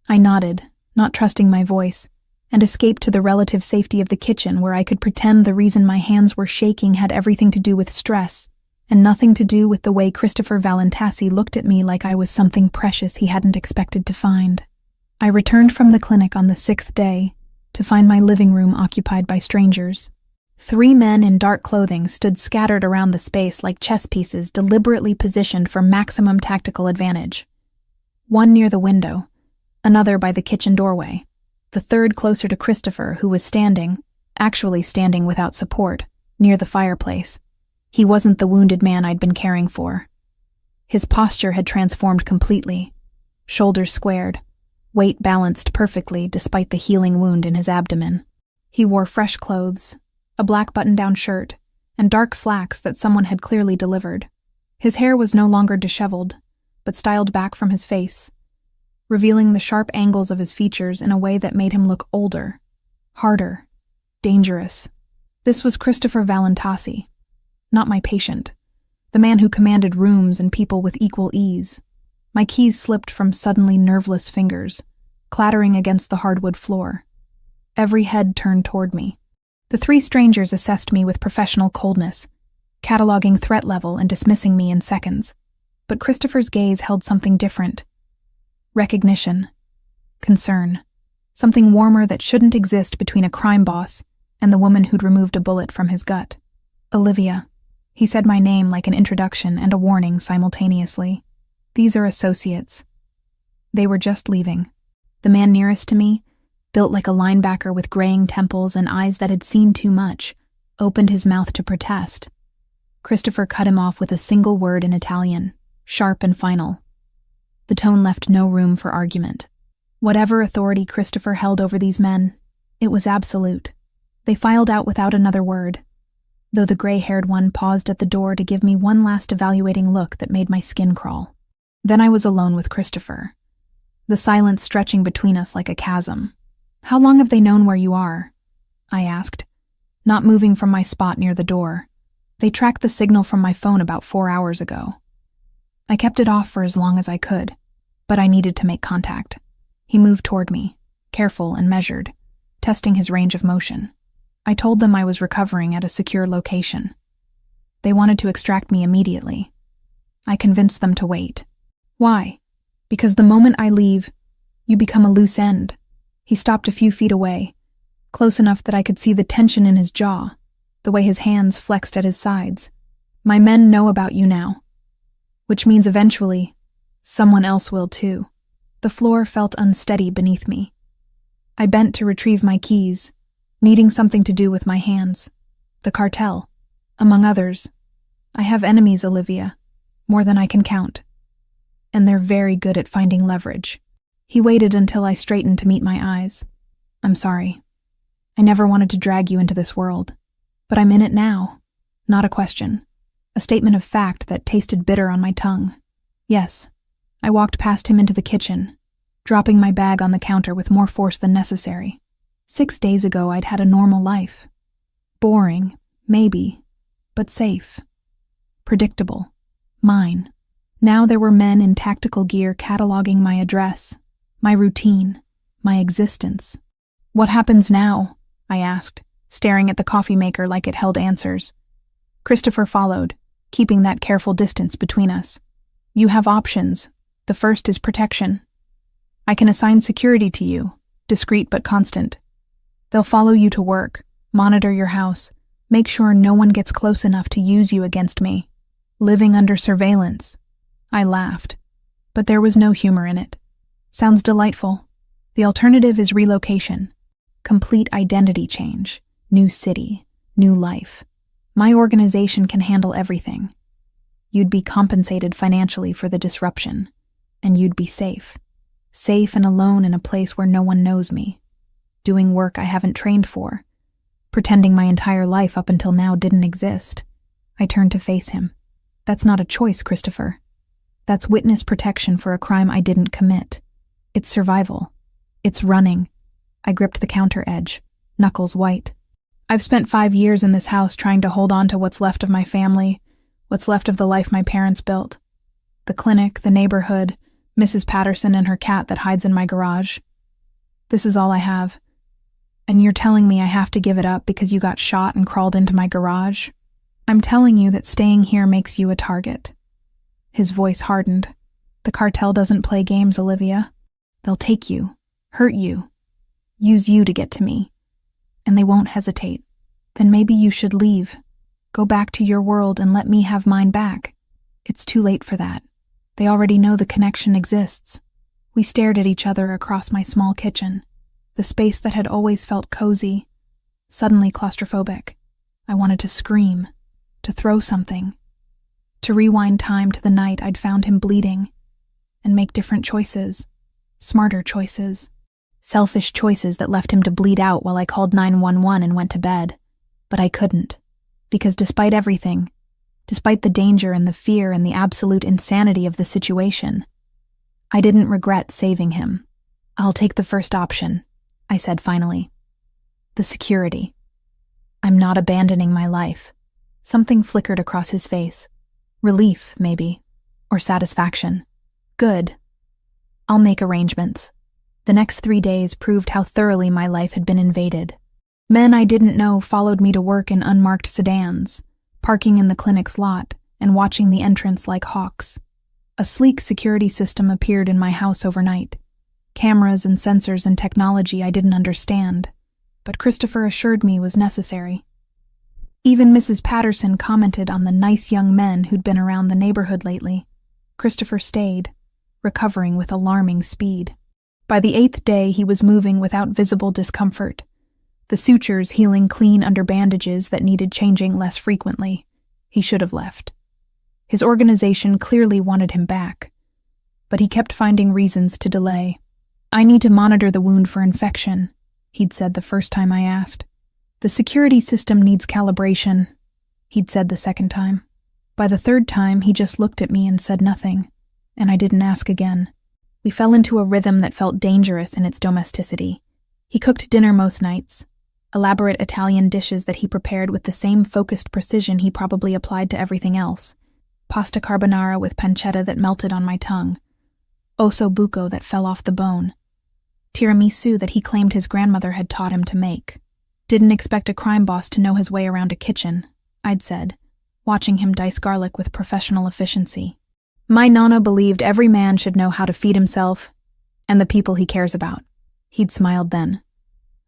I nodded, not trusting my voice, and escaped to the relative safety of the kitchen where I could pretend the reason my hands were shaking had everything to do with stress, and nothing to do with the way Christopher Valentasi looked at me like I was something precious he hadn't expected to find. I returned from the clinic on the 6th day, to find my living room occupied by strangers. 3 men in dark clothing stood scattered around the space like chess pieces deliberately positioned for maximum tactical advantage. One near the window, another by the kitchen doorway, the third closer to Christopher, who was actually standing without support, near the fireplace. He wasn't the wounded man I'd been caring for. His posture had transformed completely. Shoulders squared, weight balanced perfectly despite the healing wound in his abdomen. He wore fresh clothes, a black button-down shirt, and dark slacks that someone had clearly delivered. His hair was no longer disheveled, but styled back from his face, revealing the sharp angles of his features in a way that made him look older, harder, dangerous. This was Christopher Valentasi, not my patient, the man who commanded rooms and people with equal ease. My keys slipped from suddenly nerveless fingers, clattering against the hardwood floor. Every head turned toward me. The three strangers assessed me with professional coldness, cataloging threat level and dismissing me in seconds. But Christopher's gaze held something different. Recognition. Concern. Something warmer that shouldn't exist between a crime boss and the woman who'd removed a bullet from his gut. Olivia. He said my name like an introduction and a warning simultaneously. These are associates. They were just leaving. The man nearest to me, built like a linebacker with graying temples and eyes that had seen too much, opened his mouth to protest. Christopher cut him off with a single word in Italian, sharp and final. The tone left no room for argument. Whatever authority Christopher held over these men, it was absolute. They filed out without another word, though the gray-haired one paused at the door to give me one last evaluating look that made my skin crawl. Then I was alone with Christopher, the silence stretching between us like a chasm. "How long have they known where you are?" I asked, not moving from my spot near the door. "They tracked the signal from my phone about 4 hours ago." I kept it off for as long as I could, but I needed to make contact. He moved toward me, careful and measured, testing his range of motion. I told them I was recovering at a secure location. They wanted to extract me immediately. I convinced them to wait. "Why?" "Because the moment I leave, you become a loose end." He stopped a few feet away, close enough that I could see the tension in his jaw, the way his hands flexed at his sides. "My men know about you now, which means eventually, someone else will too." The floor felt unsteady beneath me. I bent to retrieve my keys, needing something to do with my hands. The cartel, among others. I have enemies, Olivia, more than I can count. And they're very good at finding leverage. He waited until I straightened to meet my eyes. "I'm sorry. I never wanted to drag you into this world. But I'm in it now. Not a question. A statement of fact that tasted bitter on my tongue. Yes." I walked past him into the kitchen, dropping my bag on the counter with more force than necessary. 6 days ago I'd had a normal life. Boring, maybe, but safe. Predictable. Mine. Now there were men in tactical gear cataloging my address, my routine, my existence. "What happens now?" I asked, staring at the coffee maker like it held answers. Christopher followed, keeping that careful distance between us. "You have options. The first is protection. I can assign security to you, discreet but constant. They'll follow you to work, monitor your house, make sure no one gets close enough to use you against me. Living under surveillance." I laughed, but there was no humor in it. "Sounds delightful. The alternative is relocation. Complete identity change. New city. New life. My organization can handle everything. You'd be compensated financially for the disruption, and you'd be safe. Safe and alone in a place where no one knows me. Doing work I haven't trained for. Pretending my entire life up until now didn't exist." I turned to face him. "That's not a choice, Christopher. That's witness protection for a crime I didn't commit. It's survival. It's running." I gripped the counter edge, knuckles white. "I've spent 5 years in this house trying to hold on to what's left of my family, what's left of the life my parents built. The clinic, the neighborhood, Mrs. Patterson and her cat that hides in my garage. This is all I have. And you're telling me I have to give it up because you got shot and crawled into my garage? I'm telling you that staying here makes you a target." His voice hardened. "The cartel doesn't play games, Olivia. They'll take you, hurt you, use you to get to me. And they won't hesitate. Then maybe you should leave. Go back to your world and let me have mine back. It's too late for that. They already know the connection exists. We stared at each other across my small kitchen, the space that had always felt cozy, suddenly claustrophobic. I wanted to scream, to throw something, to rewind time to the night I'd found him bleeding, and make different choices, smarter choices, selfish choices that left him to bleed out while I called 911 and went to bed. But I couldn't, because despite everything, despite the danger and the fear and the absolute insanity of the situation, I didn't regret saving him. "I'll take the first option," I said finally. "The security. I'm not abandoning my life." Something flickered across his face. Relief, maybe, or satisfaction. "Good. I'll make arrangements." The next 3 days proved how thoroughly my life had been invaded. Men I didn't know followed me to work in unmarked sedans, parking in the clinic's lot and watching the entrance like hawks. A sleek security system appeared in my house overnight. Cameras and sensors and technology I didn't understand, but Christopher assured me was necessary. Even Mrs. Patterson commented on the nice young men who'd been around the neighborhood lately. Christopher stayed, recovering with alarming speed. By the 8th day, he was moving without visible discomfort, the sutures healing clean under bandages that needed changing less frequently. He should have left. His organization clearly wanted him back, but he kept finding reasons to delay. "I need to monitor the wound for infection," he'd said the first time I asked. "The security system needs calibration," he'd said the second time. By the third time, he just looked at me and said nothing, and I didn't ask again. We fell into a rhythm that felt dangerous in its domesticity. He cooked dinner most nights, elaborate Italian dishes that he prepared with the same focused precision he probably applied to everything else. Pasta carbonara with pancetta that melted on my tongue. Osso buco that fell off the bone. Tiramisu that he claimed his grandmother had taught him to make. "Didn't expect a crime boss to know his way around a kitchen," I'd said, watching him dice garlic with professional efficiency. "My nonna believed every man should know how to feed himself and the people he cares about." He'd smiled then,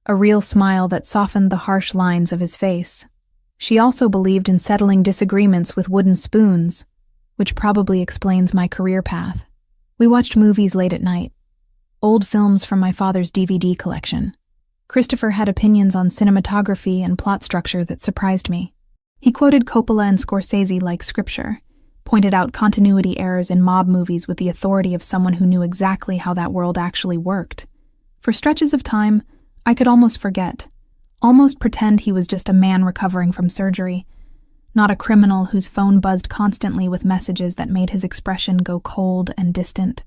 a real smile that softened the harsh lines of his face. She also believed in settling disagreements with wooden spoons, which probably explains my career path. We watched movies late at night, old films from my father's DVD collection. Christopher had opinions on cinematography and plot structure that surprised me. He quoted Coppola and Scorsese like scripture, pointed out continuity errors in mob movies with the authority of someone who knew exactly how that world actually worked. For stretches of time, I could almost forget, almost pretend he was just a man recovering from surgery, not a criminal whose phone buzzed constantly with messages that made his expression go cold and distant.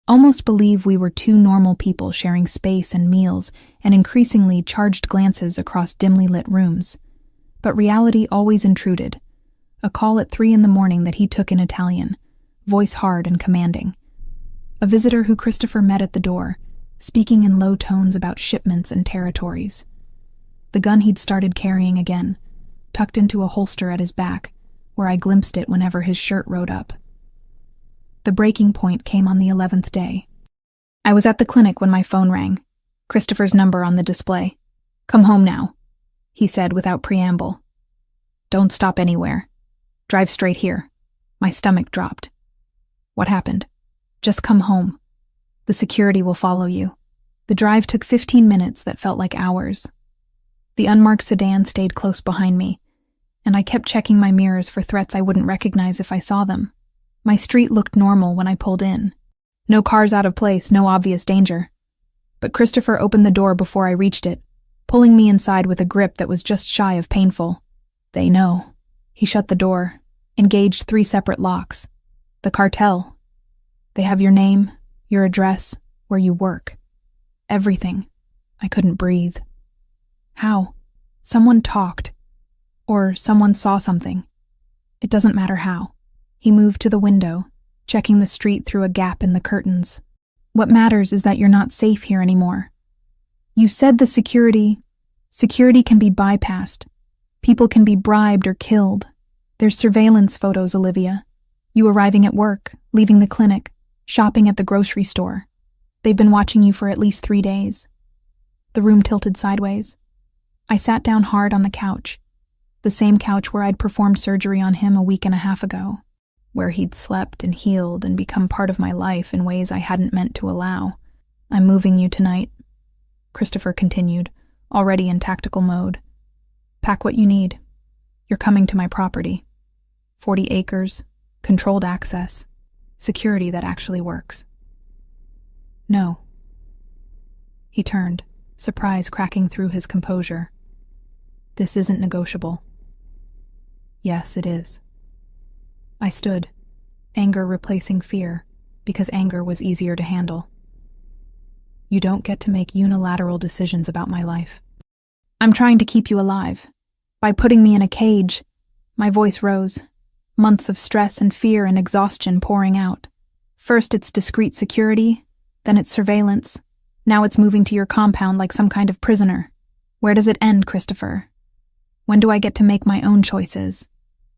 Almost believe we were two normal people sharing space and meals and increasingly charged glances across dimly lit rooms. But reality always intruded. A call at 3 a.m. that he took in Italian, voice hard and commanding. A visitor who Christopher met at the door, speaking in low tones about shipments and territories. The gun he'd started carrying again, tucked into a holster at his back, where I glimpsed it whenever his shirt rode up. The breaking point came on the 11th day. I was at the clinic when my phone rang, Christopher's number on the display. "Come home now," he said without preamble. "Don't stop anywhere. Drive straight here." My stomach dropped. "What happened?" "Just come home. The security will follow you." The drive took 15 minutes that felt like hours. The unmarked sedan stayed close behind me, and I kept checking my mirrors for threats I wouldn't recognize if I saw them. My street looked normal when I pulled in. No cars out of place, no obvious danger. But Christopher opened the door before I reached it, pulling me inside with a grip that was just shy of painful. "They know." He shut the door, engaged 3 separate locks. "The cartel. They have your name, your address, where you work. Everything." I couldn't breathe. How? Someone talked. Or someone saw something. It doesn't matter how. He moved to the window, checking the street through a gap in the curtains. "What matters is that you're not safe here anymore. You said the security can be bypassed. People can be bribed or killed. There's surveillance photos, Olivia. You arriving at work, leaving the clinic, shopping at the grocery store. They've been watching you for at least 3 days." The room tilted sideways. I sat down hard on the couch, the same couch where I'd performed surgery on him a week and a half ago. where he'd slept and healed and become part of my life in ways I hadn't meant to allow. "I'm moving you tonight," Christopher continued, already in tactical mode. "Pack what you need. You're coming to my property. 40 acres, controlled access, security that actually works." "No." He turned, surprise cracking through his composure. "This isn't negotiable." "Yes, it is." I stood, anger replacing fear, because anger was easier to handle. "You don't get to make unilateral decisions about my life. I'm trying to keep you alive. By putting me in a cage," my voice rose, months of stress and fear and exhaustion pouring out. "First it's discreet security, then it's surveillance. Now it's moving to your compound like some kind of prisoner. Where does it end, Christopher? When do I get to make my own choices?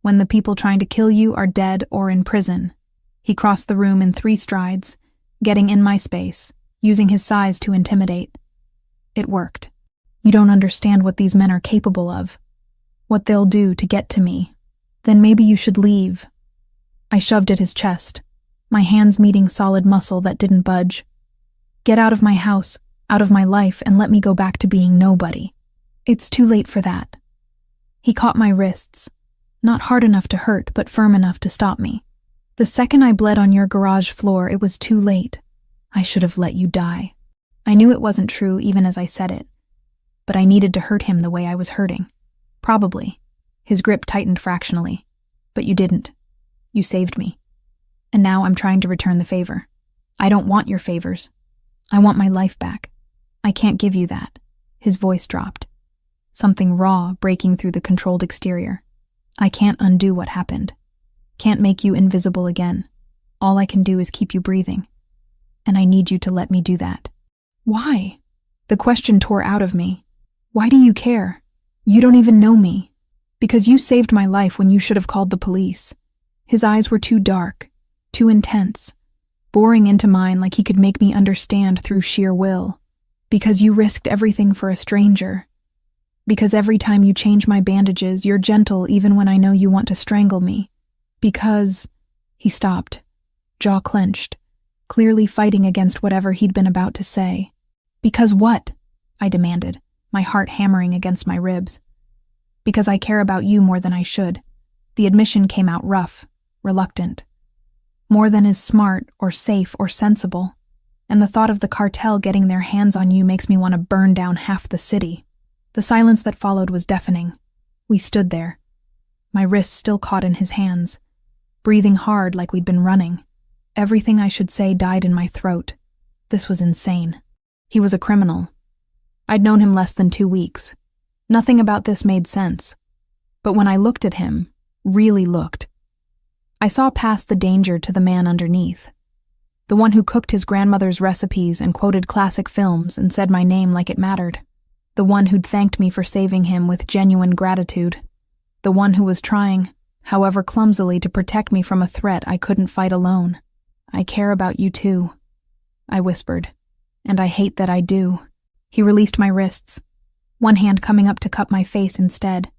When the people trying to kill you are dead or in prison?" He crossed the room in 3 strides, getting in my space, using his size to intimidate. It worked. "You don't understand what these men are capable of, what they'll do to get to me. Then maybe you should leave." I shoved at his chest, my hands meeting solid muscle that didn't budge. "Get out of my house, out of my life, and let me go back to being nobody." "It's too late for that." He caught my wrists, not hard enough to hurt, but firm enough to stop me. "The second I bled on your garage floor, it was too late. I should have let you die." I knew it wasn't true even as I said it, but I needed to hurt him the way I was hurting. Probably. His grip tightened fractionally. "But you didn't. You saved me. And now I'm trying to return the favor. I don't want your favors. I want my life back. I can't give you that." His voice dropped, something raw breaking through the controlled exterior. "I can't undo what happened. Can't make you invisible again. All I can do is keep you breathing. And I need you to let me do that." "Why?" The question tore out of me. "Why do you care? You don't even know me." "Because you saved my life when you should have called the police." His eyes were too dark, too intense, boring into mine like he could make me understand through sheer will. "Because you risked everything for a stranger. Because every time you change my bandages, you're gentle even when I know you want to strangle me. Because—" He stopped, jaw clenched, clearly fighting against whatever he'd been about to say. "Because what?" I demanded, my heart hammering against my ribs. "Because I care about you more than I should." The admission came out rough, reluctant. "More than is smart or safe or sensible. And the thought of the cartel getting their hands on you makes me want to burn down half the city." The silence that followed was deafening. We stood there, my wrists still caught in his hands, breathing hard like we'd been running. Everything I should say died in my throat. This was insane. He was a criminal. I'd known him less than 2 weeks. Nothing about this made sense. But when I looked at him, really looked, I saw past the danger to the man underneath. The one who cooked his grandmother's recipes and quoted classic films and said my name like it mattered. The one who'd thanked me for saving him with genuine gratitude. The one who was trying, however clumsily, to protect me from a threat I couldn't fight alone. "I care about you too," I whispered. "And I hate that I do." He released my wrists, one hand coming up to cup my face instead.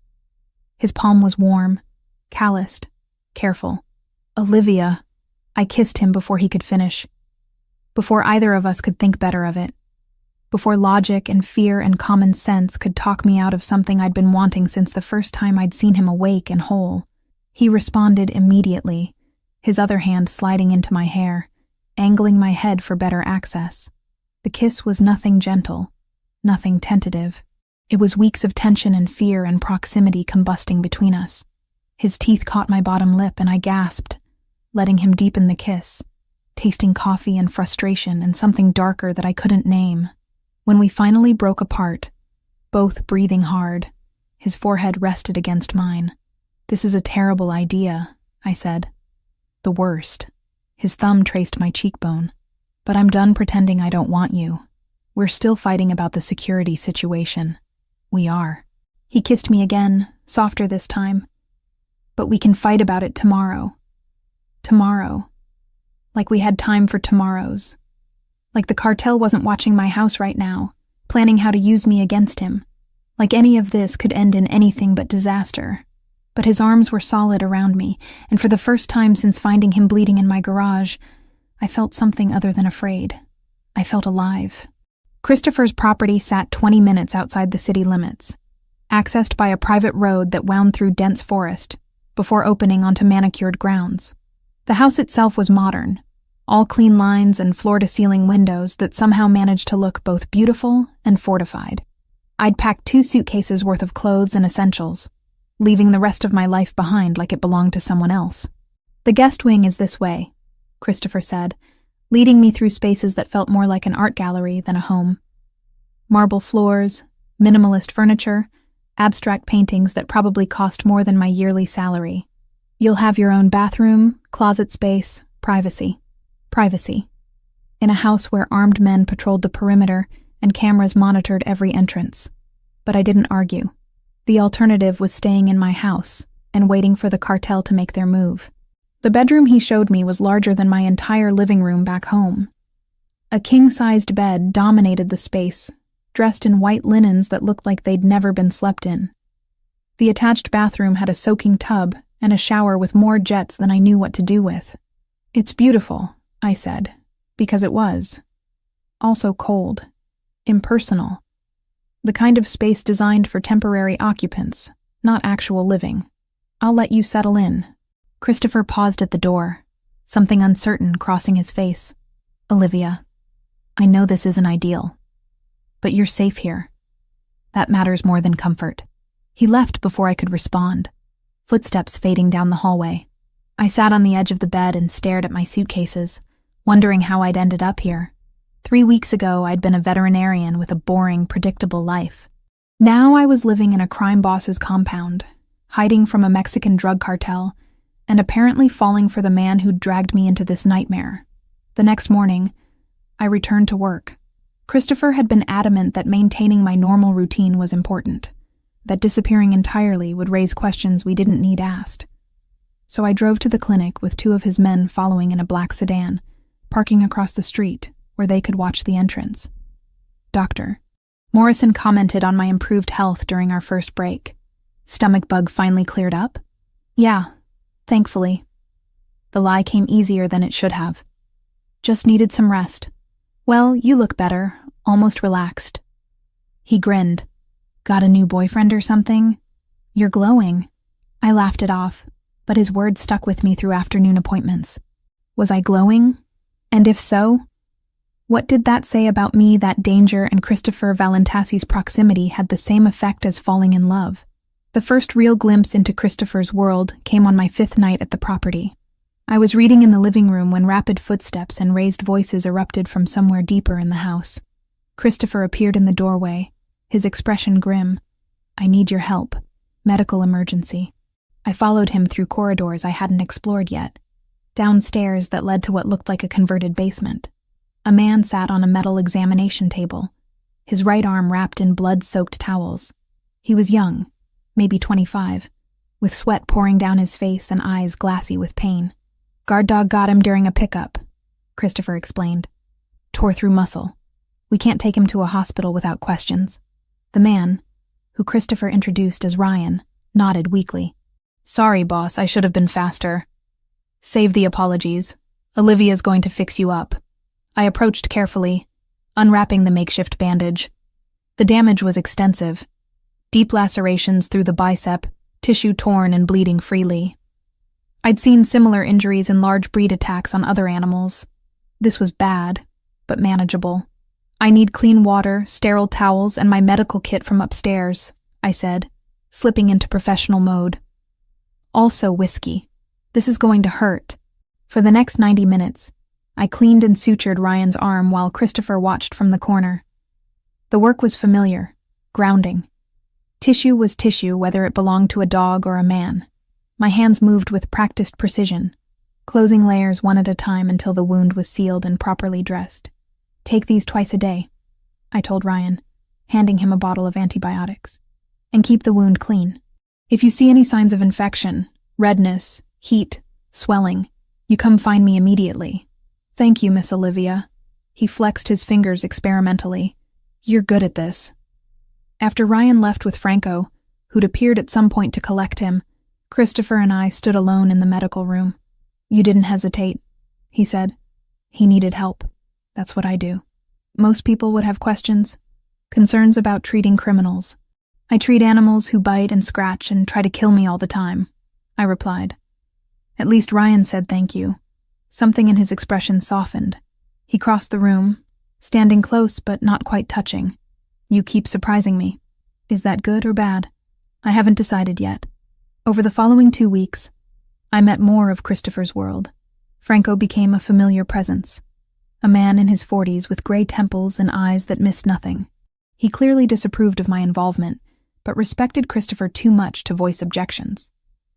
His palm was warm, calloused, careful. "Olivia," I kissed him before he could finish. Before either of us could think better of it. Before logic and fear and common sense could talk me out of something I'd been wanting since the first time I'd seen him awake and whole. He responded immediately, his other hand sliding into my hair, angling my head for better access. The kiss was nothing gentle, nothing tentative. It was weeks of tension and fear and proximity combusting between us. His teeth caught my bottom lip and I gasped, letting him deepen the kiss, tasting coffee and frustration and something darker that I couldn't name. When we finally broke apart, both breathing hard, his forehead rested against mine. "This is a terrible idea," I said. "The worst." His thumb traced my cheekbone. "But I'm done pretending I don't want you. We're still fighting about the security situation." "We are." He kissed me again, softer this time. "But we can fight about it tomorrow." Tomorrow. Like we had time for tomorrows. Like the cartel wasn't watching my house right now, planning how to use me against him. Like any of this could end in anything but disaster. But his arms were solid around me, and for the first time since finding him bleeding in my garage, I felt something other than afraid. I felt alive. Christopher's property sat 20 minutes outside the city limits, accessed by a private road that wound through dense forest, before opening onto manicured grounds. The house itself was modern, all clean lines and floor-to-ceiling windows that somehow managed to look both beautiful and fortified. I'd packed 2 suitcases worth of clothes and essentials, leaving the rest of my life behind like it belonged to someone else. "The guest wing is this way," Christopher said, leading me through spaces that felt more like an art gallery than a home. Marble floors, minimalist furniture, abstract paintings that probably cost more than my yearly salary. You'll have your own bathroom, closet space, privacy. Privacy. In a house where armed men patrolled the perimeter and cameras monitored every entrance. But I didn't argue. The alternative was staying in my house and waiting for the cartel to make their move. The bedroom he showed me was larger than my entire living room back home. A king-sized bed dominated the space, dressed in white linens that looked like they'd never been slept in. The attached bathroom had a soaking tub and a shower with more jets than I knew what to do with. "It's beautiful," I said, because it was. Also cold, impersonal. The kind of space designed for temporary occupants, not actual living. "I'll let you settle in." Christopher paused at the door, something uncertain crossing his face. "Olivia, I know this isn't ideal, but you're safe here. That matters more than comfort." He left before I could respond, footsteps fading down the hallway. I sat on the edge of the bed and stared at my suitcases, wondering how I'd ended up here. 3 weeks ago, I'd been a veterinarian with a boring, predictable life. Now I was living in a crime boss's compound, hiding from a Mexican drug cartel, and apparently falling for the man who'd dragged me into this nightmare. The next morning, I returned to work. Christopher had been adamant that maintaining my normal routine was important, that disappearing entirely would raise questions we didn't need asked. So I drove to the clinic with 2 of his men following in a black sedan, parking across the street where they could watch the entrance. "Doctor." Morrison commented on my improved health during our first break. "Stomach bug finally cleared up?" "Yeah. Thankfully." The lie came easier than it should have. "Just needed some rest." "Well, you look better, almost relaxed." He grinned. "Got a new boyfriend or something? You're glowing." I laughed it off, but his words stuck with me through afternoon appointments. Was I glowing? And if so, what did that say about me that danger and Christopher Valentassi's proximity had the same effect as falling in love? The first real glimpse into Christopher's world came on my 5th night at the property. I was reading in the living room when rapid footsteps and raised voices erupted from somewhere deeper in the house. Christopher appeared in the doorway, his expression grim. "I need your help. Medical emergency." I followed him through corridors I hadn't explored yet, down stairs that led to what looked like a converted basement. A man sat on a metal examination table, his right arm wrapped in blood-soaked towels. He was young, maybe 25, with sweat pouring down his face and eyes glassy with pain. "Guard dog got him during a pickup," Christopher explained. "Tore through muscle. We can't take him to a hospital without questions." The man, who Christopher introduced as Ryan, nodded weakly. "Sorry, boss, I should have been faster." "Save the apologies. Olivia's going to fix you up." I approached carefully, unwrapping the makeshift bandage. The damage was extensive. Deep lacerations through the bicep, tissue torn and bleeding freely. I'd seen similar injuries in large breed attacks on other animals. This was bad, but manageable. "I need clean water, sterile towels, and my medical kit from upstairs," I said, slipping into professional mode. "Also whiskey. This is going to hurt." For the next 90 minutes, I cleaned and sutured Ryan's arm while Christopher watched from the corner. The work was familiar, grounding. Tissue was tissue, whether it belonged to a dog or a man. My hands moved with practiced precision, closing layers one at a time until the wound was sealed and properly dressed. "Take these twice a day," I told Ryan, handing him a bottle of antibiotics. "And keep the wound clean. If you see any signs of infection, redness, heat, swelling, you come find me immediately." "Thank you, Miss Olivia." He flexed his fingers experimentally. "You're good at this." After Ryan left with Franco, who'd appeared at some point to collect him, Christopher and I stood alone in the medical room. You didn't hesitate, he said. He needed help. That's what I do. Most people would have questions, concerns about treating criminals. I treat animals who bite and scratch and try to kill me all the time, I replied. At least Ryan said thank you. Something in his expression softened. He crossed the room, standing close but not quite touching. You keep surprising me. Is that good or bad? I haven't decided yet. Over the following 2 weeks, I met more of Christopher's world. Franco became a familiar presence. A man in his 40s with gray temples and eyes that missed nothing. He clearly disapproved of my involvement, but respected Christopher too much to voice objections.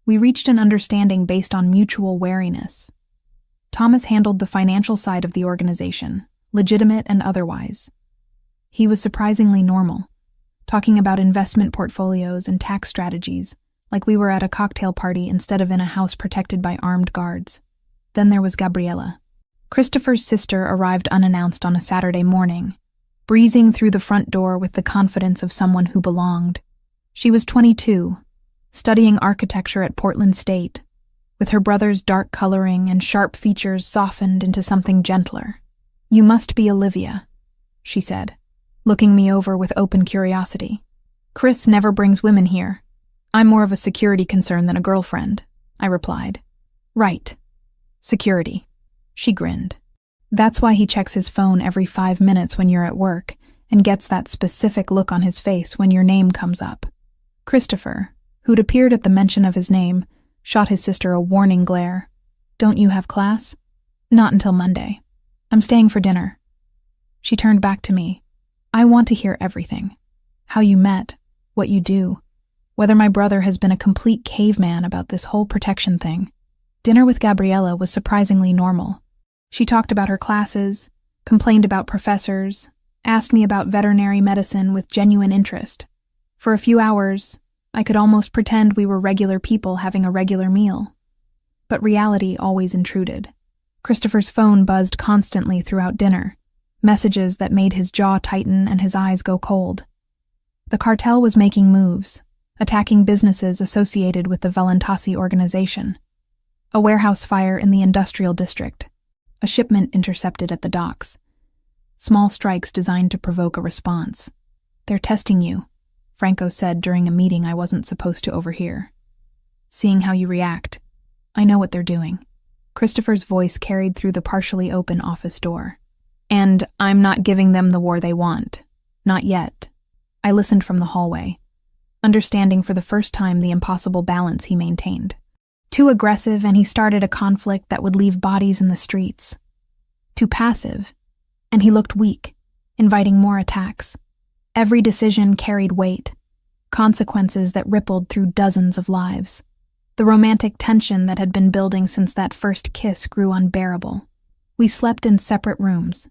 We reached an understanding based on mutual wariness. Thomas handled the financial side of the organization, legitimate and otherwise. He was surprisingly normal, talking about investment portfolios and tax strategies, like we were at a cocktail party instead of in a house protected by armed guards. Then there was Gabriela. Christopher's sister arrived unannounced on a Saturday morning, breezing through the front door with the confidence of someone who belonged. She was 22, studying architecture at Portland State, with her brother's dark coloring and sharp features softened into something gentler. You must be Olivia, she said, looking me over with open curiosity. Chris never brings women here. I'm more of a security concern than a girlfriend, I replied. Right. Security. She grinned. That's why he checks his phone every 5 minutes when you're at work and gets that specific look on his face when your name comes up. Christopher, who'd appeared at the mention of his name, shot his sister a warning glare. Don't you have class? Not until Monday. I'm staying for dinner. She turned back to me. I want to hear everything. How you met, what you do, whether my brother has been a complete caveman about this whole protection thing. Dinner with Gabriela was surprisingly normal. She talked about her classes, complained about professors, asked me about veterinary medicine with genuine interest. For a few hours, I could almost pretend we were regular people having a regular meal. But reality always intruded. Christopher's phone buzzed constantly throughout dinner, messages that made his jaw tighten and his eyes go cold. The cartel was making moves, attacking businesses associated with the Valentasi organization. A warehouse fire in the industrial district. A shipment intercepted at the docks. Small strikes designed to provoke a response. They're testing you, Franco said during a meeting I wasn't supposed to overhear. Seeing how you react, I know what they're doing. Christopher's voice carried through the partially open office door. And I'm not giving them the war they want. Not yet. I listened from the hallway, understanding for the first time the impossible balance he maintained. Too aggressive, and he started a conflict that would leave bodies in the streets. Too passive, and he looked weak, inviting more attacks. Every decision carried weight, consequences that rippled through dozens of lives. The romantic tension that had been building since that first kiss grew unbearable. We slept in separate rooms,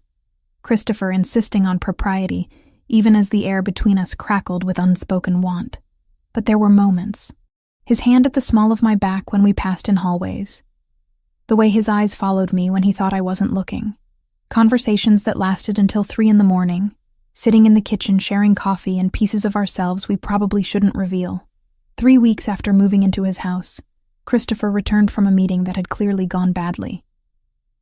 Christopher insisting on propriety, even as the air between us crackled with unspoken want. But there were moments. His hand at the small of my back when we passed in hallways. The way his eyes followed me when he thought I wasn't looking. Conversations that lasted until 3 a.m, sitting in the kitchen sharing coffee and pieces of ourselves we probably shouldn't reveal. 3 weeks after moving into his house, Christopher returned from a meeting that had clearly gone badly.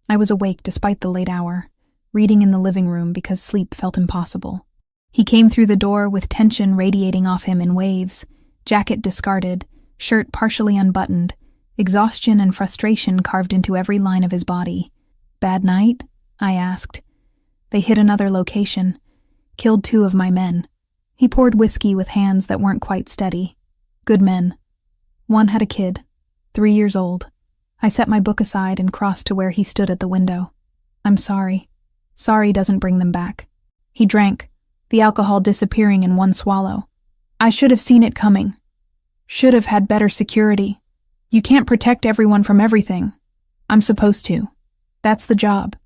I was awake despite the late hour, reading in the living room because sleep felt impossible. He came through the door with tension radiating off him in waves, jacket discarded, shirt partially unbuttoned, exhaustion and frustration carved into every line of his body. Bad night? I asked. They hit another location, killed 2 of my men. He poured whiskey with hands that weren't quite steady. Good men. One had a kid, 3 years old. I set my book aside and crossed to where he stood at the window. I'm sorry. Sorry doesn't bring them back. He drank, the alcohol disappearing in one swallow. I should have seen it coming. Should have had better security. You can't protect everyone from everything. I'm supposed to. That's the job.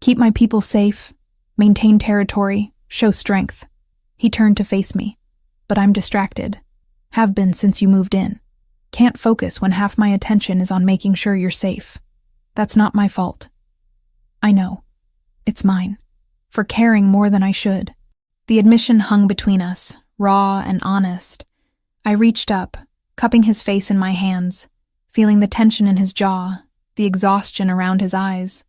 Keep my people safe, maintain territory, show strength. He turned to face me. But I'm distracted. Have been since you moved in. Can't focus when half my attention is on making sure you're safe. That's not my fault. I know. It's mine. For caring more than I should. The admission hung between us, raw and honest. I reached up, cupping his face in my hands, feeling the tension in his jaw, the exhaustion around his eyes.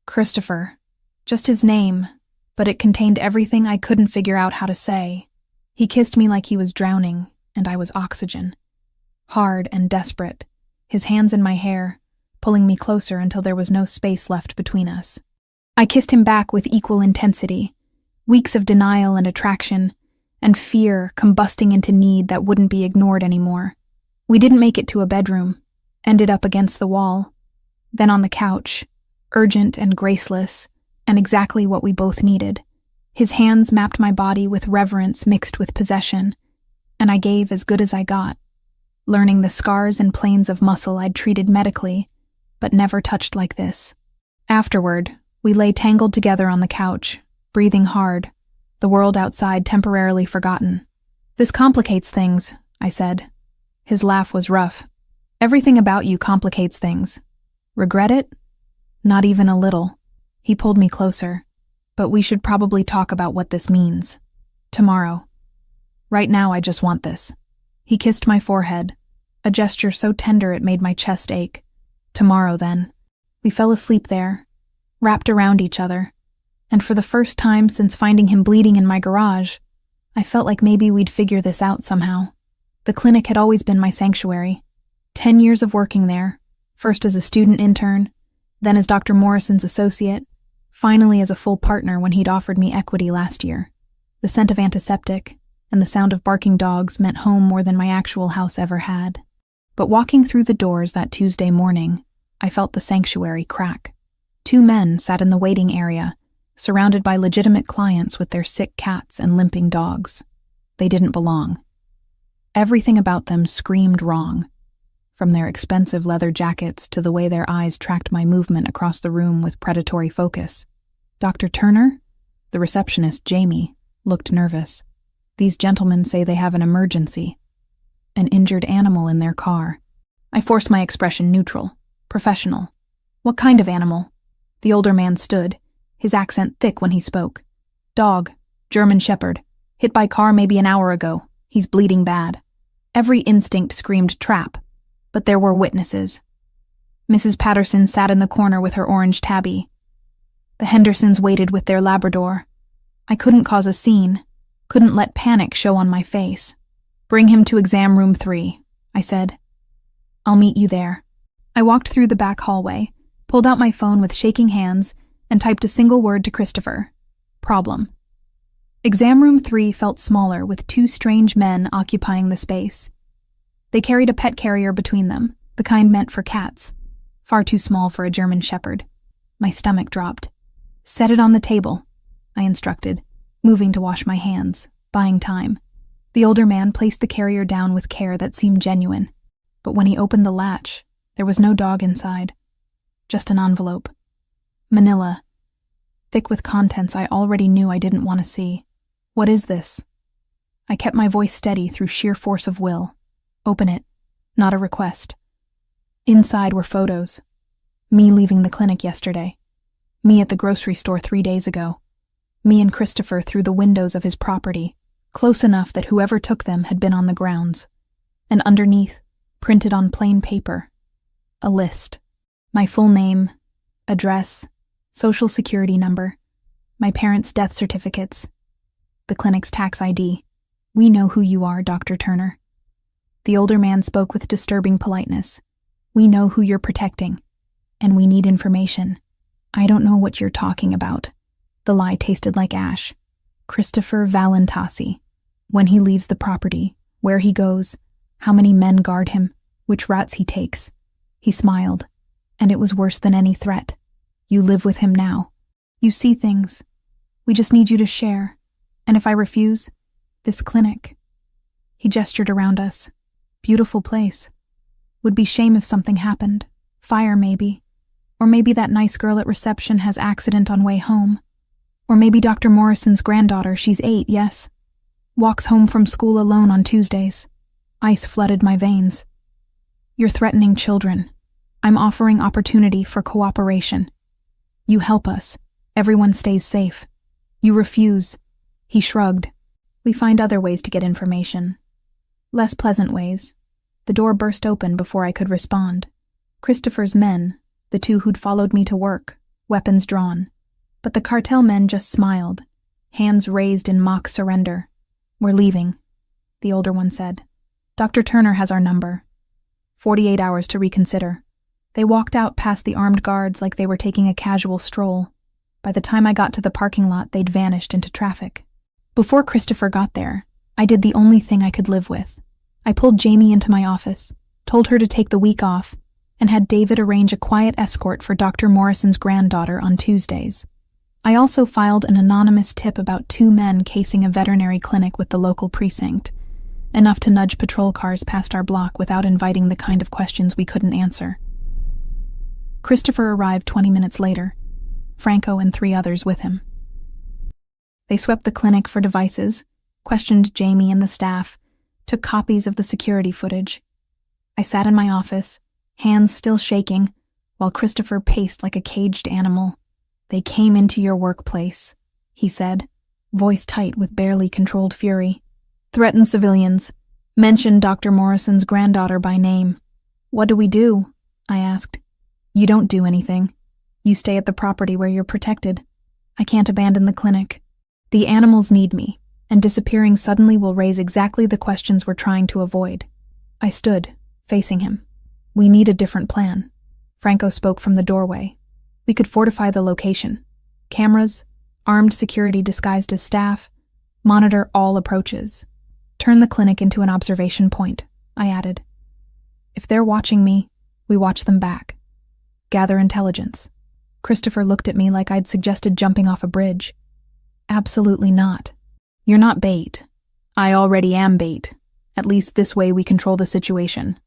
Christopher. Just his name, but it contained everything I couldn't figure out how to say. He kissed me like he was drowning, and I was oxygen. Hard and desperate, his hands in my hair, pulling me closer until there was no space left between us. I kissed him back with equal intensity, weeks of denial and attraction, and fear combusting into need that wouldn't be ignored anymore. We didn't make it to a bedroom, ended up against the wall, then on the couch, urgent and graceless, and exactly what we both needed. His hands mapped my body with reverence mixed with possession, and I gave as good as I got, learning the scars and planes of muscle I'd treated medically, but never touched like this. Afterward, we lay tangled together on the couch, breathing hard, the world outside temporarily forgotten. "This complicates things," I said. His laugh was rough. "Everything about you complicates things. Regret it? Not even a little." He pulled me closer. "But we should probably talk about what this means. Tomorrow. Right now I just want this." He kissed my forehead, a gesture so tender it made my chest ache. Tomorrow, then. We fell asleep there, wrapped around each other, and for the first time since finding him bleeding in my garage, I felt like maybe we'd figure this out somehow. The clinic had always been my sanctuary. 10 years of working there, first as a student intern, then as Dr. Morrison's associate, finally as a full partner when he'd offered me equity last year. The scent of antiseptic and the sound of barking dogs meant home more than my actual house ever had. But walking through the doors that Tuesday morning, I felt the sanctuary crack. 2 men sat in the waiting area, surrounded by legitimate clients with their sick cats and limping dogs. They didn't belong. Everything about them screamed wrong, from their expensive leather jackets to the way their eyes tracked my movement across the room with predatory focus. Dr. Turner, the receptionist, Jamie, looked nervous. "These gentlemen say they have an emergency. An injured animal in their car." I forced my expression neutral, professional. "What kind of animal?" The older man stood, his accent thick when he spoke. "Dog, German Shepherd, hit by car maybe an hour ago. He's bleeding bad." Every instinct screamed trap, but there were witnesses. Mrs. Patterson sat in the corner with her orange tabby. The Hendersons waited with their Labrador. I couldn't cause a scene, couldn't let panic show on my face. "Bring him to exam room 3, I said. "I'll meet you there." I walked through the back hallway, pulled out my phone with shaking hands, and typed a single word to Christopher. Problem. Exam room 3 felt smaller with 2 strange men occupying the space. They carried a pet carrier between them, the kind meant for cats, far too small for a German Shepherd. My stomach dropped. "Set it on the table," I instructed, moving to wash my hands, buying time. The older man placed the carrier down with care that seemed genuine, but when he opened the latch, there was no dog inside. Just an envelope. Manila. Thick with contents I already knew I didn't want to see. "What is this?" I kept my voice steady through sheer force of will. "Open it. Not a request." Inside were photos. Me leaving the clinic yesterday. Me at the grocery store 3 days ago. Me and Christopher through the windows of his property, close enough that whoever took them had been on the grounds. And underneath, printed on plain paper, a list. My full name, address, social security number, my parents' death certificates, the clinic's tax ID. "We know who you are, Dr. Turner." The older man spoke with disturbing politeness. "We know who you're protecting, and we need information." "I don't know what you're talking about." The lie tasted like ash. "Christopher Valentasi. When he leaves the property, where he goes, how many men guard him, which routes he takes." He smiled, and it was worse than any threat. "You live with him now. You see things. We just need you to share. And if I refuse, this clinic." He gestured around us. "Beautiful place. Would be shame if something happened. Fire maybe. Or maybe that nice girl at reception has accident on way home. Or maybe Dr. Morrison's granddaughter, she's 8, yes? Walks home from school alone on Tuesdays." Ice flooded my veins. "You're threatening children. I'm offering opportunity for cooperation. You help us. Everyone stays safe. You refuse." He shrugged. "We find other ways to get information. Less pleasant ways. The door burst open before I could respond. Christopher's men, the two who'd followed me to work, weapons drawn. But the cartel men just smiled, hands raised in mock surrender. "We're leaving," the older one said. "Dr. Turner has our number. 48 hours to reconsider." They walked out past the armed guards like they were taking a casual stroll. By the time I got to the parking lot, they'd vanished into traffic. Before Christopher got there, I did the only thing I could live with. I pulled Jamie into my office, told her to take the week off, and had David arrange a quiet escort for Dr. Morrison's granddaughter on Tuesdays. I also filed an anonymous tip about 2 men casing a veterinary clinic with the local precinct, enough to nudge patrol cars past our block without inviting the kind of questions we couldn't answer. Christopher arrived 20 minutes later, Franco and 3 others with him. They swept the clinic for devices, questioned Jamie and the staff, took copies of the security footage. I sat in my office, hands still shaking, while Christopher paced like a caged animal. "They came into your workplace," he said, voice tight with barely controlled fury. "Threatened civilians. Mentioned Dr. Morrison's granddaughter by name." "What do we do?" I asked. "You don't do anything. You stay at the property where you're protected. I can't abandon the clinic. The animals need me, and disappearing suddenly will raise exactly the questions we're trying to avoid." I stood, facing him. "We need a different plan." Franco spoke from the doorway. "We could fortify the location. Cameras, armed security disguised as staff, monitor all approaches. Turn the clinic into an observation point," I added. "If they're watching me, we watch them back. Gather intelligence." Christopher looked at me like I'd suggested jumping off a bridge. "Absolutely not. You're not bait. I already am bait. At least this way we control the situation."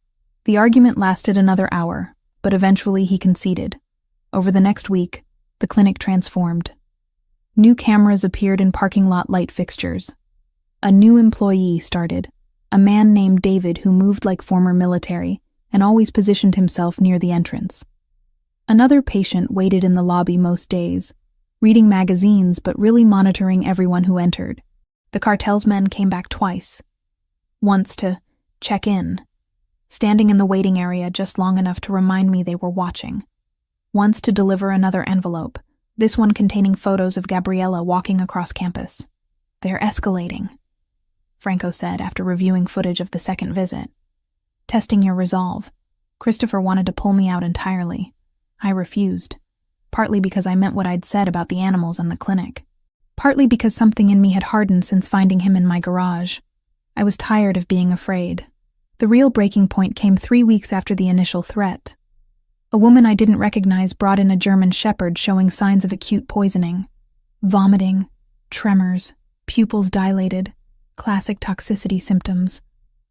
The argument lasted another hour, but eventually he conceded. Over the next week, the clinic transformed. New cameras appeared in parking lot light fixtures. A new employee started, a man named David who moved like former military and always positioned himself near the entrance. Another patient waited in the lobby most days, reading magazines but really monitoring everyone who entered. The cartel's men came back twice. Once to check in, standing in the waiting area just long enough to remind me they were watching. Once to deliver another envelope, this one containing photos of Gabriella walking across campus. "They're escalating," Franco said after reviewing footage of the second visit. "Testing your resolve." Christopher wanted to pull me out entirely. I refused, partly because I meant what I'd said about the animals and the clinic, partly because something in me had hardened since finding him in my garage. I was tired of being afraid. The real breaking point came 3 weeks after the initial threat. A woman I didn't recognize brought in a German shepherd showing signs of acute poisoning. Vomiting, tremors, pupils dilated, classic toxicity symptoms.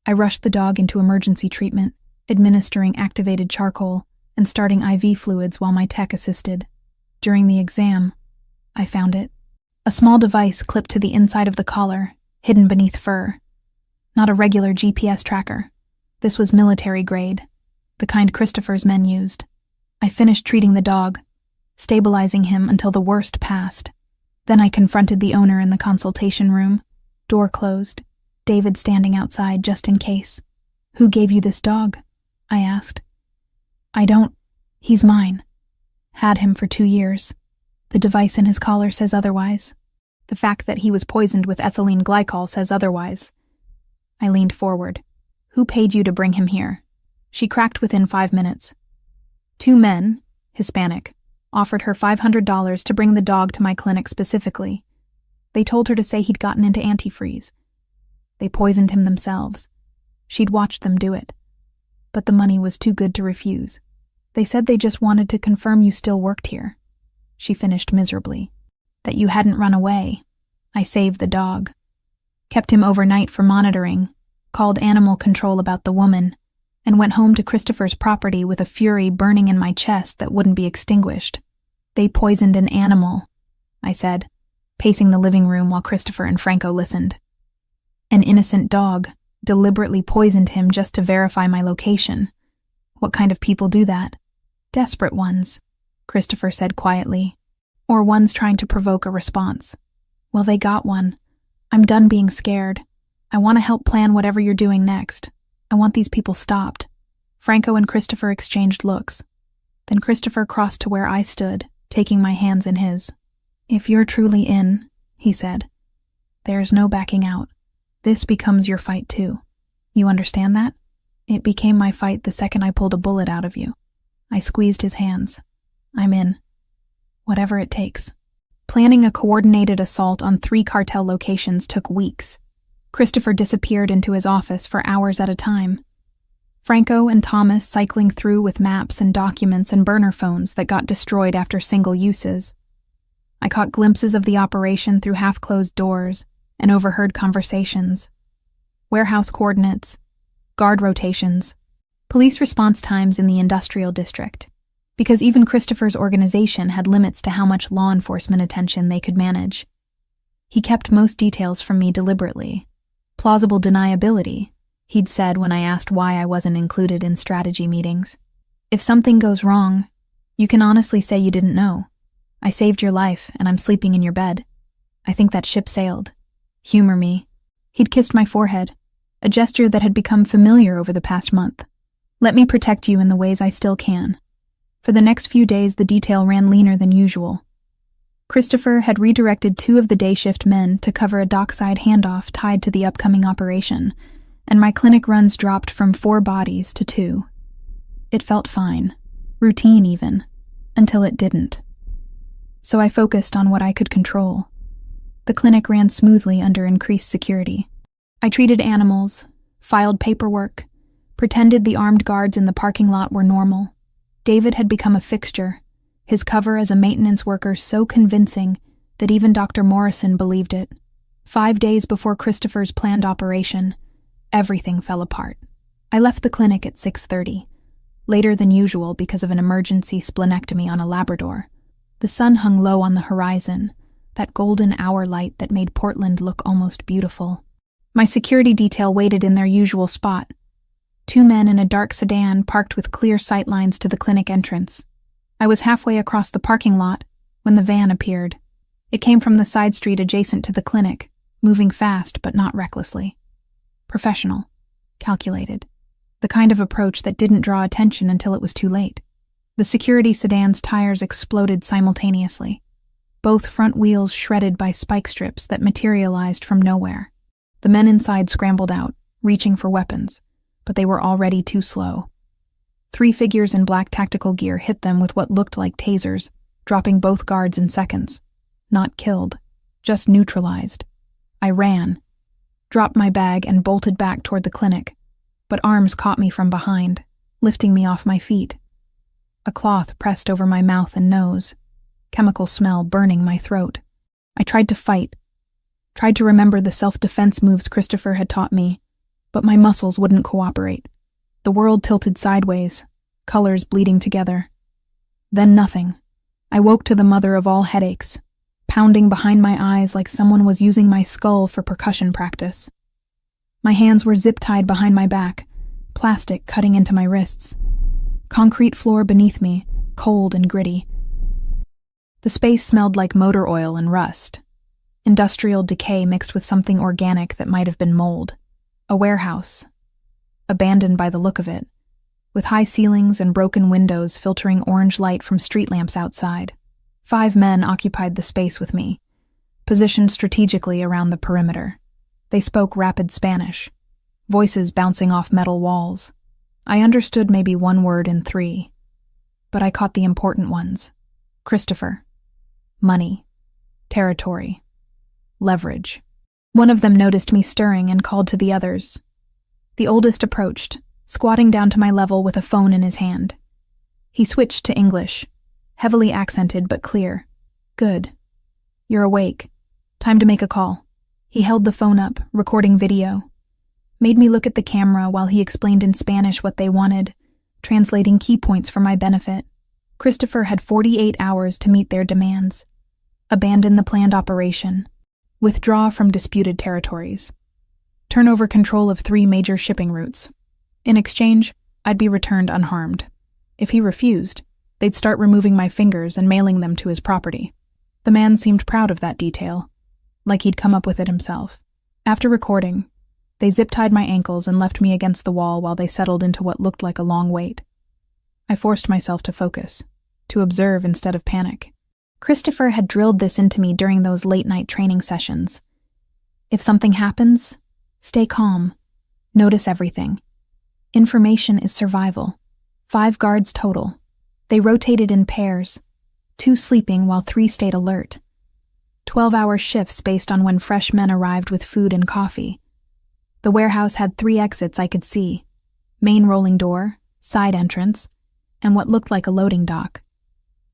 I rushed the dog into emergency treatment, administering activated charcoal and starting IV fluids while my tech assisted. During the exam, I found it. A small device clipped to the inside of the collar, hidden beneath fur. Not a regular GPS tracker. This was military grade, the kind Christopher's men used. I finished treating the dog, stabilizing him until the worst passed. Then I confronted the owner in the consultation room, door closed, David standing outside just in case. "Who gave you this dog?" I asked. "I don't. He's mine. Had him for 2 years. The device in his collar says otherwise. The fact that he was poisoned with ethylene glycol says otherwise." I leaned forward. "Who paid you to bring him here?" She cracked within 5 minutes. 2 men, Hispanic, offered her $500 to bring the dog to my clinic specifically. They told her to say he'd gotten into antifreeze. They poisoned him themselves. She'd watched them do it. But the money was too good to refuse. They said they just wanted to confirm you still worked here. She finished miserably. That you hadn't run away. I saved the dog. Kept him overnight for monitoring, called animal control about the woman, and went home to Christopher's property with a fury burning in my chest that wouldn't be extinguished. "They poisoned an animal," I said, pacing the living room while Christopher and Franco listened. "An innocent dog, deliberately poisoned him just to verify my location. What kind of people do that?" "Desperate ones," Christopher said quietly. "Or ones trying to provoke a response. Well, they got one. I'm done being scared. I want to help plan whatever you're doing next. I I want these people stopped." Franco and Christopher exchanged looks. Then Christopher crossed to where I stood, taking my hands in his. "If you're truly in," he said, "there's no backing out. This becomes your fight too. You understand that? It became my fight the second I pulled a bullet out of you." I squeezed his hands. "I'm in. Whatever it takes." Planning a coordinated assault on 3 cartel locations took weeks. Christopher disappeared into his office for hours at a time. Franco and Thomas cycling through with maps and documents and burner phones that got destroyed after single uses. I caught glimpses of the operation through half-closed doors and overheard conversations. Warehouse coordinates, guard rotations, police response times in the industrial district, because even Christopher's organization had limits to how much law enforcement attention they could manage. He kept most details from me deliberately. Plausible deniability, he'd said when I asked why I wasn't included in strategy meetings. If something goes wrong, you can honestly say you didn't know. I saved your life, and I'm sleeping in your bed. I think that ship sailed. Humor me. He'd kissed my forehead, a gesture that had become familiar over the past month. Let me protect you in the ways I still can. For the next few days, the detail ran leaner than usual. Christopher had redirected 2 of the day shift men to cover a dockside handoff tied to the upcoming operation, and my clinic runs dropped from 4 bodies to 2. It felt fine, routine even, until it didn't. So I focused on what I could control. The clinic ran smoothly under increased security. I treated animals, filed paperwork, pretended the armed guards in the parking lot were normal. David had become a fixture, his cover as a maintenance worker so convincing that even Dr. Morrison believed it. 5 days before Christopher's planned operation, everything fell apart. I left the clinic at 6:30, later than usual because of an emergency splenectomy on a Labrador. The sun hung low on the horizon, that golden hour light that made Portland look almost beautiful. My security detail waited in their usual spot. 2 men in a dark sedan parked with clear sight lines to the clinic entrance. I was halfway across the parking lot when the van appeared. It came from the side street adjacent to the clinic, moving fast but not recklessly. Professional, calculated, the kind of approach that didn't draw attention until it was too late. The security sedan's tires exploded simultaneously, both front wheels shredded by spike strips that materialized from nowhere. The men inside scrambled out, reaching for weapons, but they were already too slow. 3 figures in black tactical gear hit them with what looked like tasers, dropping both guards in seconds. Not killed, just neutralized. I ran, dropped my bag, and bolted back toward the clinic, but arms caught me from behind, lifting me off my feet. A cloth pressed over my mouth and nose, chemical smell burning my throat. I tried to fight, tried to remember the self-defense moves Christopher had taught me, but my muscles wouldn't cooperate. The world tilted sideways, colors bleeding together. Then nothing. I woke to the mother of all headaches, pounding behind my eyes like someone was using my skull for percussion practice. My hands were zip-tied behind my back, plastic cutting into my wrists. Concrete floor beneath me, cold and gritty. The space smelled like motor oil and rust. Industrial decay mixed with something organic that might have been mold. A warehouse, abandoned by the look of it, with high ceilings and broken windows filtering orange light from street lamps outside. 5 men occupied the space with me, positioned strategically around the perimeter. They spoke rapid Spanish, voices bouncing off metal walls. I understood maybe 1 word in 3, but I caught the important ones. Christopher. Money. Territory. Leverage. One of them noticed me stirring and called to the others. The oldest approached, squatting down to my level with a phone in his hand. He switched to English, heavily accented but clear. "Good. You're awake. Time to make a call." He held the phone up, recording video. Made me look at the camera while he explained in Spanish what they wanted, translating key points for my benefit. Christopher had 48 hours to meet their demands. Abandon the planned operation. Withdraw from disputed territories. Turn over control of 3 major shipping routes. In exchange, I'd be returned unharmed. If he refused, they'd start removing my fingers and mailing them to his property. The man seemed proud of that detail, like he'd come up with it himself. After recording, They zip-tied my ankles and left me against the wall while they settled into what looked like a long wait. I forced myself to focus, to observe instead of panic. Christopher had drilled this into me during those late-night training sessions. If something happens, stay calm. Notice everything. Information is survival. 5 guards total. They rotated in pairs, 2 sleeping while 3 stayed alert. 12-hour shifts based on when fresh men arrived with food and coffee. The warehouse had 3 exits I could see: main rolling door, side entrance, and what looked like a loading dock.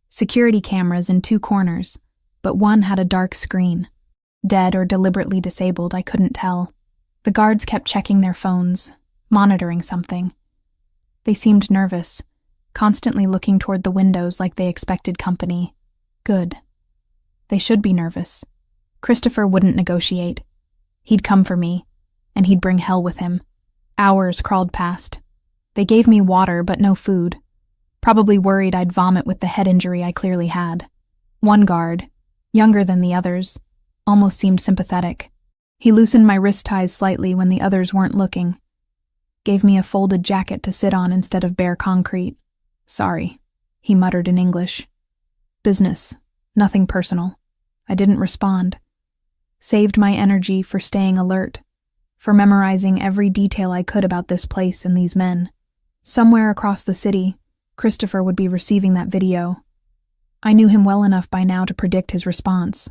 Security cameras in 2 corners, but one had a dark screen. Dead or deliberately disabled, I couldn't tell. The guards kept checking their phones, monitoring something. They seemed nervous, constantly looking toward the windows like they expected company. Good. They should be nervous. Christopher wouldn't negotiate. He'd come for me, and he'd bring hell with him. Hours crawled past. They gave me water, but no food. Probably worried I'd vomit with the head injury I clearly had. One guard, younger than the others, almost seemed sympathetic. He loosened my wrist ties slightly when the others weren't looking. Gave me a folded jacket to sit on instead of bare concrete. Sorry, he muttered in English. Business, nothing personal. I didn't respond. Saved my energy for staying alert, for memorizing every detail I could about this place and these men. Somewhere across the city, Christopher would be receiving that video. I knew him well enough by now to predict his response.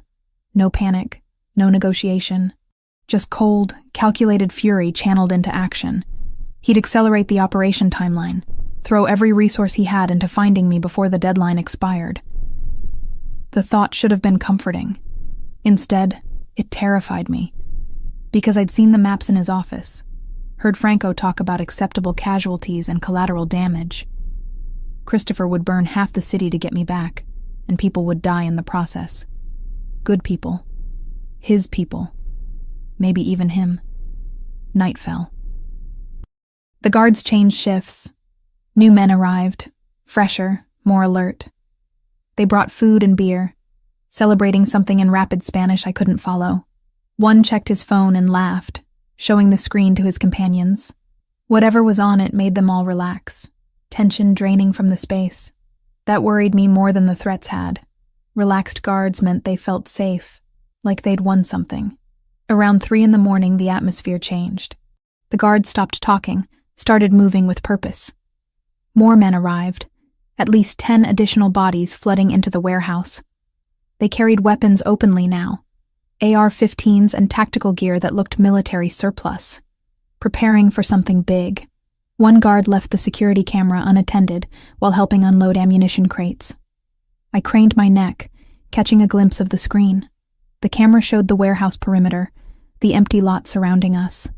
No panic, no negotiation. Just cold, calculated fury channeled into action. He'd accelerate the operation timeline, throw every resource he had into finding me before the deadline expired. The thought should have been comforting. Instead, it terrified me. Because I'd seen the maps in his office, heard Franco talk about acceptable casualties and collateral damage. Christopher would burn half the city to get me back, and people would die in the process. Good people. His people. Maybe even him. Night fell. The guards changed shifts. New men arrived, fresher, more alert. They brought food and beer, celebrating something in rapid Spanish I couldn't follow. One checked his phone and laughed, showing the screen to his companions. Whatever was on it made them all relax, tension draining from the space. That worried me more than the threats had. Relaxed guards meant they felt safe, like they'd won something. Around 3 a.m, the atmosphere changed. The guards stopped talking, started moving with purpose. More men arrived, at least 10 additional bodies flooding into the warehouse. They carried weapons openly now, AR-15s and tactical gear that looked military surplus, preparing for something big. One guard left the security camera unattended while helping unload ammunition crates. I craned my neck, catching a glimpse of the screen. The camera showed the warehouse perimeter, the empty lot surrounding us.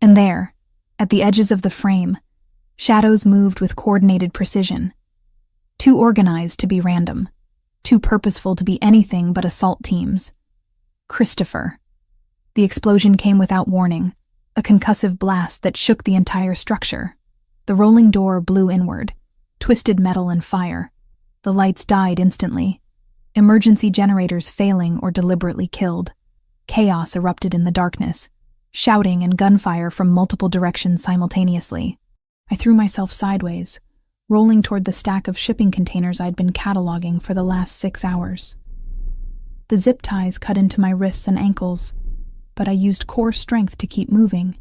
And there, at the edges of the frame, shadows moved with coordinated precision. Too organized to be random, too purposeful to be anything but assault teams. Christopher. The explosion came without warning, a concussive blast that shook the entire structure. The rolling door blew inward, twisted metal and fire. The lights died instantly, emergency generators failing or deliberately killed. Chaos erupted in the darkness, shouting and gunfire from multiple directions simultaneously. I threw myself sideways, rolling toward the stack of shipping containers I'd been cataloging for the last 6 hours. The zip ties cut into my wrists and ankles, but I used core strength to keep moving,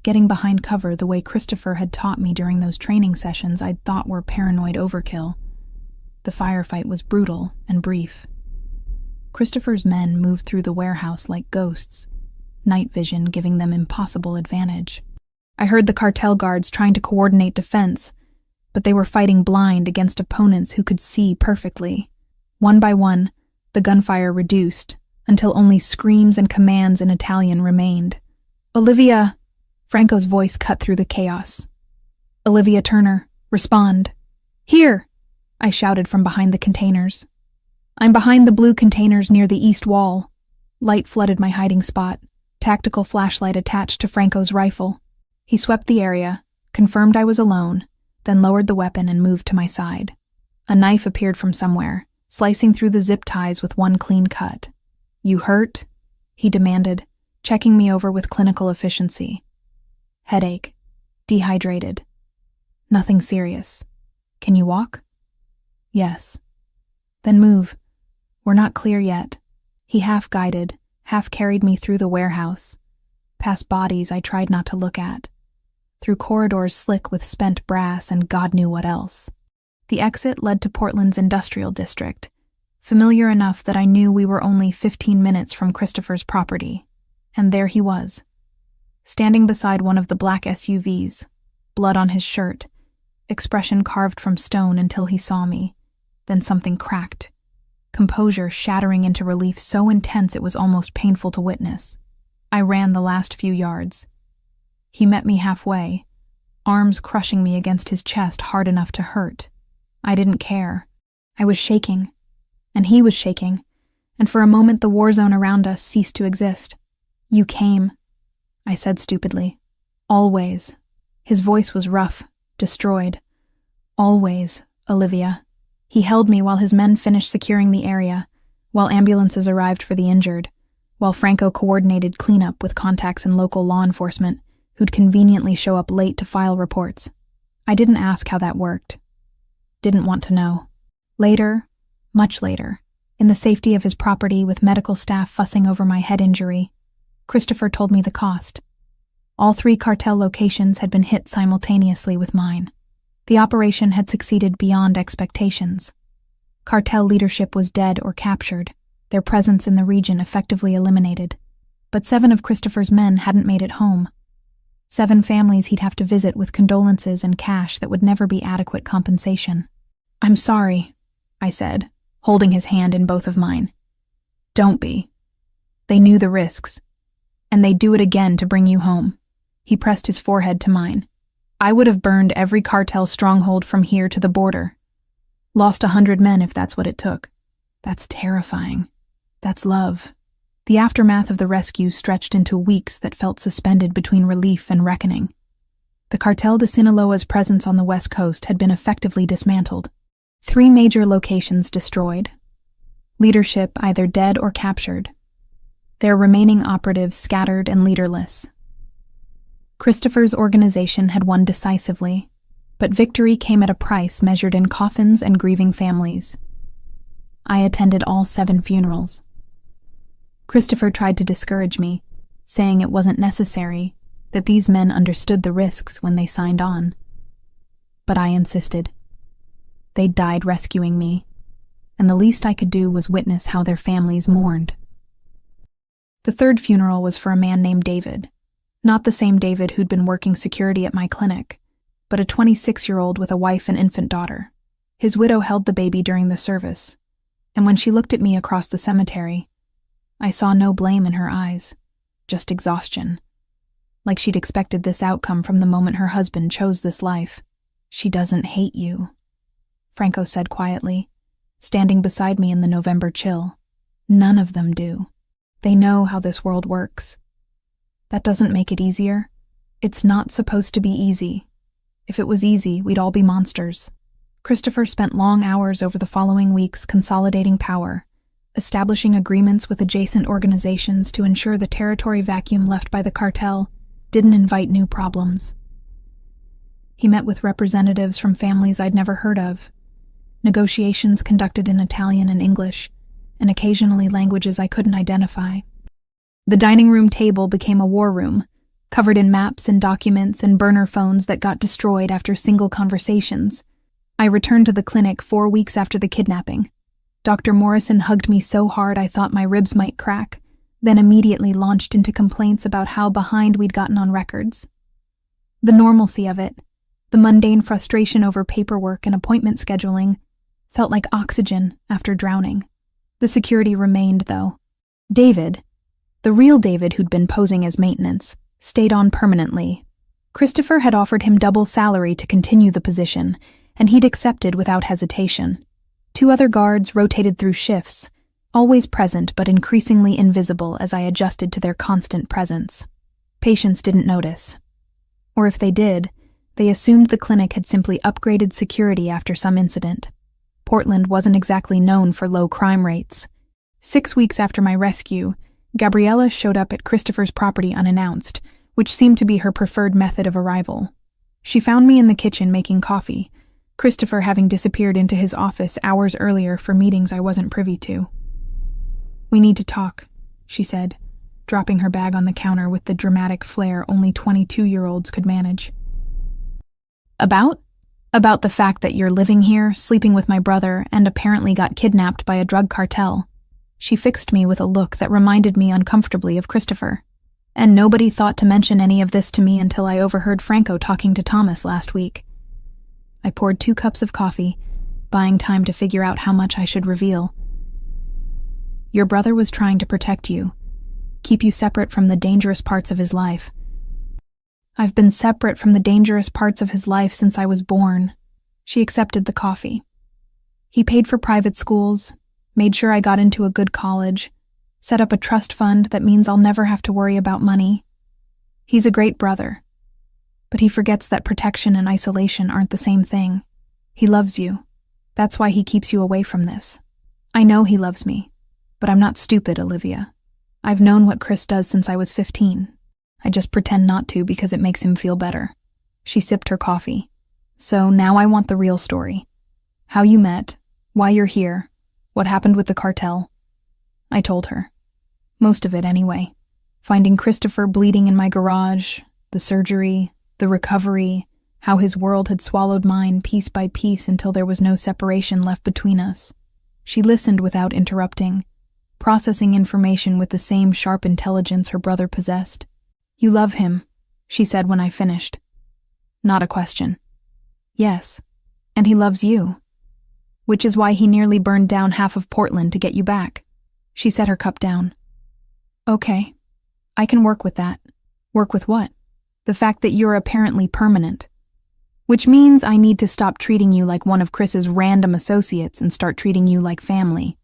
getting behind cover the way Christopher had taught me during those training sessions I'd thought were paranoid overkill. The firefight was brutal and brief. Christopher's men moved through the warehouse like ghosts, night vision giving them impossible advantage. I heard the cartel guards trying to coordinate defense, but they were fighting blind against opponents who could see perfectly. One by one, the gunfire reduced, until only screams and commands in Italian remained. "Olivia!" Franco's voice cut through the chaos. "Olivia Turner, respond." "Here!" I shouted from behind the containers. "I'm behind the blue containers near the east wall." Light flooded my hiding spot, tactical flashlight attached to Franco's rifle. He swept the area, confirmed I was alone, then lowered the weapon and moved to my side. A knife appeared from somewhere, slicing through the zip ties with one clean cut. "You hurt?" he demanded, checking me over with clinical efficiency. Headache. Dehydrated. Nothing serious. Can you walk? Yes. Then move. We're not clear yet. He half guided, half carried me through the warehouse, past bodies I tried not to look at, through corridors slick with spent brass and God knew what else. The exit led to Portland's industrial district, familiar enough that I knew we were only 15 minutes from Christopher's property. And there he was, standing beside one of the black SUVs, blood on his shirt, expression carved from stone until he saw me. Then something cracked, composure shattering into relief so intense it was almost painful to witness. I ran the last few yards. He met me halfway, arms crushing me against his chest hard enough to hurt. I didn't care. I was shaking, and he was shaking, and for a moment the war zone around us ceased to exist. You came, I said stupidly. Always. His voice was rough, destroyed. Always, Olivia. He held me while his men finished securing the area, while ambulances arrived for the injured, while Franco coordinated cleanup with contacts in local law enforcement, who'd conveniently show up late to file reports. I didn't ask how that worked. Didn't want to know. Later, much later, in the safety of his property with medical staff fussing over my head injury, Christopher told me the cost. All 3 cartel locations had been hit simultaneously with mine. The operation had succeeded beyond expectations. Cartel leadership was dead or captured, their presence in the region effectively eliminated. But 7 of Christopher's men hadn't made it home. 7 families he'd have to visit with condolences and cash that would never be adequate compensation. I'm sorry, I said, holding his hand in both of mine. Don't be. They knew the risks. And they'd do it again to bring you home. He pressed his forehead to mine. I would have burned every cartel stronghold from here to the border. Lost 100 men if that's what it took. That's terrifying. That's love. The aftermath of the rescue stretched into weeks that felt suspended between relief and reckoning. The Cartel de Sinaloa's presence on the West Coast had been effectively dismantled. 3 major locations destroyed. Leadership either dead or captured. Their remaining operatives scattered and leaderless. Christopher's organization had won decisively, but victory came at a price measured in coffins and grieving families. I attended all 7 funerals. Christopher tried to discourage me, saying it wasn't necessary, that these men understood the risks when they signed on. But I insisted. They died rescuing me, and the least I could do was witness how their families mourned. The 3rd funeral was for a man named David, not the same David who'd been working security at my clinic, but a 26-year-old with a wife and infant daughter. His widow held the baby during the service, and when she looked at me across the cemetery, I saw no blame in her eyes, just exhaustion, like she'd expected this outcome from the moment her husband chose this life. She doesn't hate you, Franco said quietly, standing beside me in the November chill. None of them do. They know how this world works. That doesn't make it easier. It's not supposed to be easy. If it was easy, we'd all be monsters. Christopher spent long hours over the following weeks consolidating power, establishing agreements with adjacent organizations to ensure the territory vacuum left by the cartel didn't invite new problems. He met with representatives from families I'd never heard of, negotiations conducted in Italian and English, and occasionally languages I couldn't identify. The dining room table became a war room, covered in maps and documents and burner phones that got destroyed after single conversations. I returned to the clinic 4 weeks after the kidnapping. Dr. Morrison hugged me so hard I thought my ribs might crack, then immediately launched into complaints about how behind we'd gotten on records. The normalcy of it, the mundane frustration over paperwork and appointment scheduling, felt like oxygen after drowning. The security remained, though. David, the real David who'd been posing as maintenance, stayed on permanently. Christopher had offered him double salary to continue the position, and he'd accepted without hesitation. 2 other guards rotated through shifts, always present but increasingly invisible as I adjusted to their constant presence. Patients didn't notice. Or if they did, they assumed the clinic had simply upgraded security after some incident. Portland wasn't exactly known for low crime rates. 6 weeks after my rescue, Gabriella showed up at Christopher's property unannounced, which seemed to be her preferred method of arrival. She found me in the kitchen making coffee, Christopher having disappeared into his office hours earlier for meetings I wasn't privy to. "We need to talk," she said, dropping her bag on the counter with the dramatic flair only 22-year-olds could manage. "About? About the fact that you're living here, sleeping with my brother, and apparently got kidnapped by a drug cartel." She fixed me with a look that reminded me uncomfortably of Christopher. "And nobody thought to mention any of this to me until I overheard Franco talking to Thomas last week." I poured 2 cups of coffee, buying time to figure out how much I should reveal. "Your brother was trying to protect you, keep you separate from the dangerous parts of his life." "I've been separate from the dangerous parts of his life since I was born." She accepted the coffee. "He paid for private schools, made sure I got into a good college, set up a trust fund that means I'll never have to worry about money. He's a great brother. But he forgets that protection and isolation aren't the same thing. He loves you. That's why he keeps you away from this. I know he loves me, but I'm not stupid, Olivia. I've known what Chris does since I was 15. I just pretend not to because it makes him feel better." She sipped her coffee. "So now I want the real story. How you met, why you're here, what happened with the cartel." I told her. Most of it anyway. Finding Christopher bleeding in my garage, the surgery, the recovery, how his world had swallowed mine piece by piece until there was no separation left between us. She listened without interrupting, processing information with the same sharp intelligence her brother possessed. "You love him," she said when I finished. Not a question. "Yes, and he loves you. Which is why he nearly burned down half of Portland to get you back." She set her cup down. "Okay, I can work with that." "Work with what?" "The fact that you're apparently permanent. Which means I need to stop treating you like one of Chris's random associates and start treating you like family."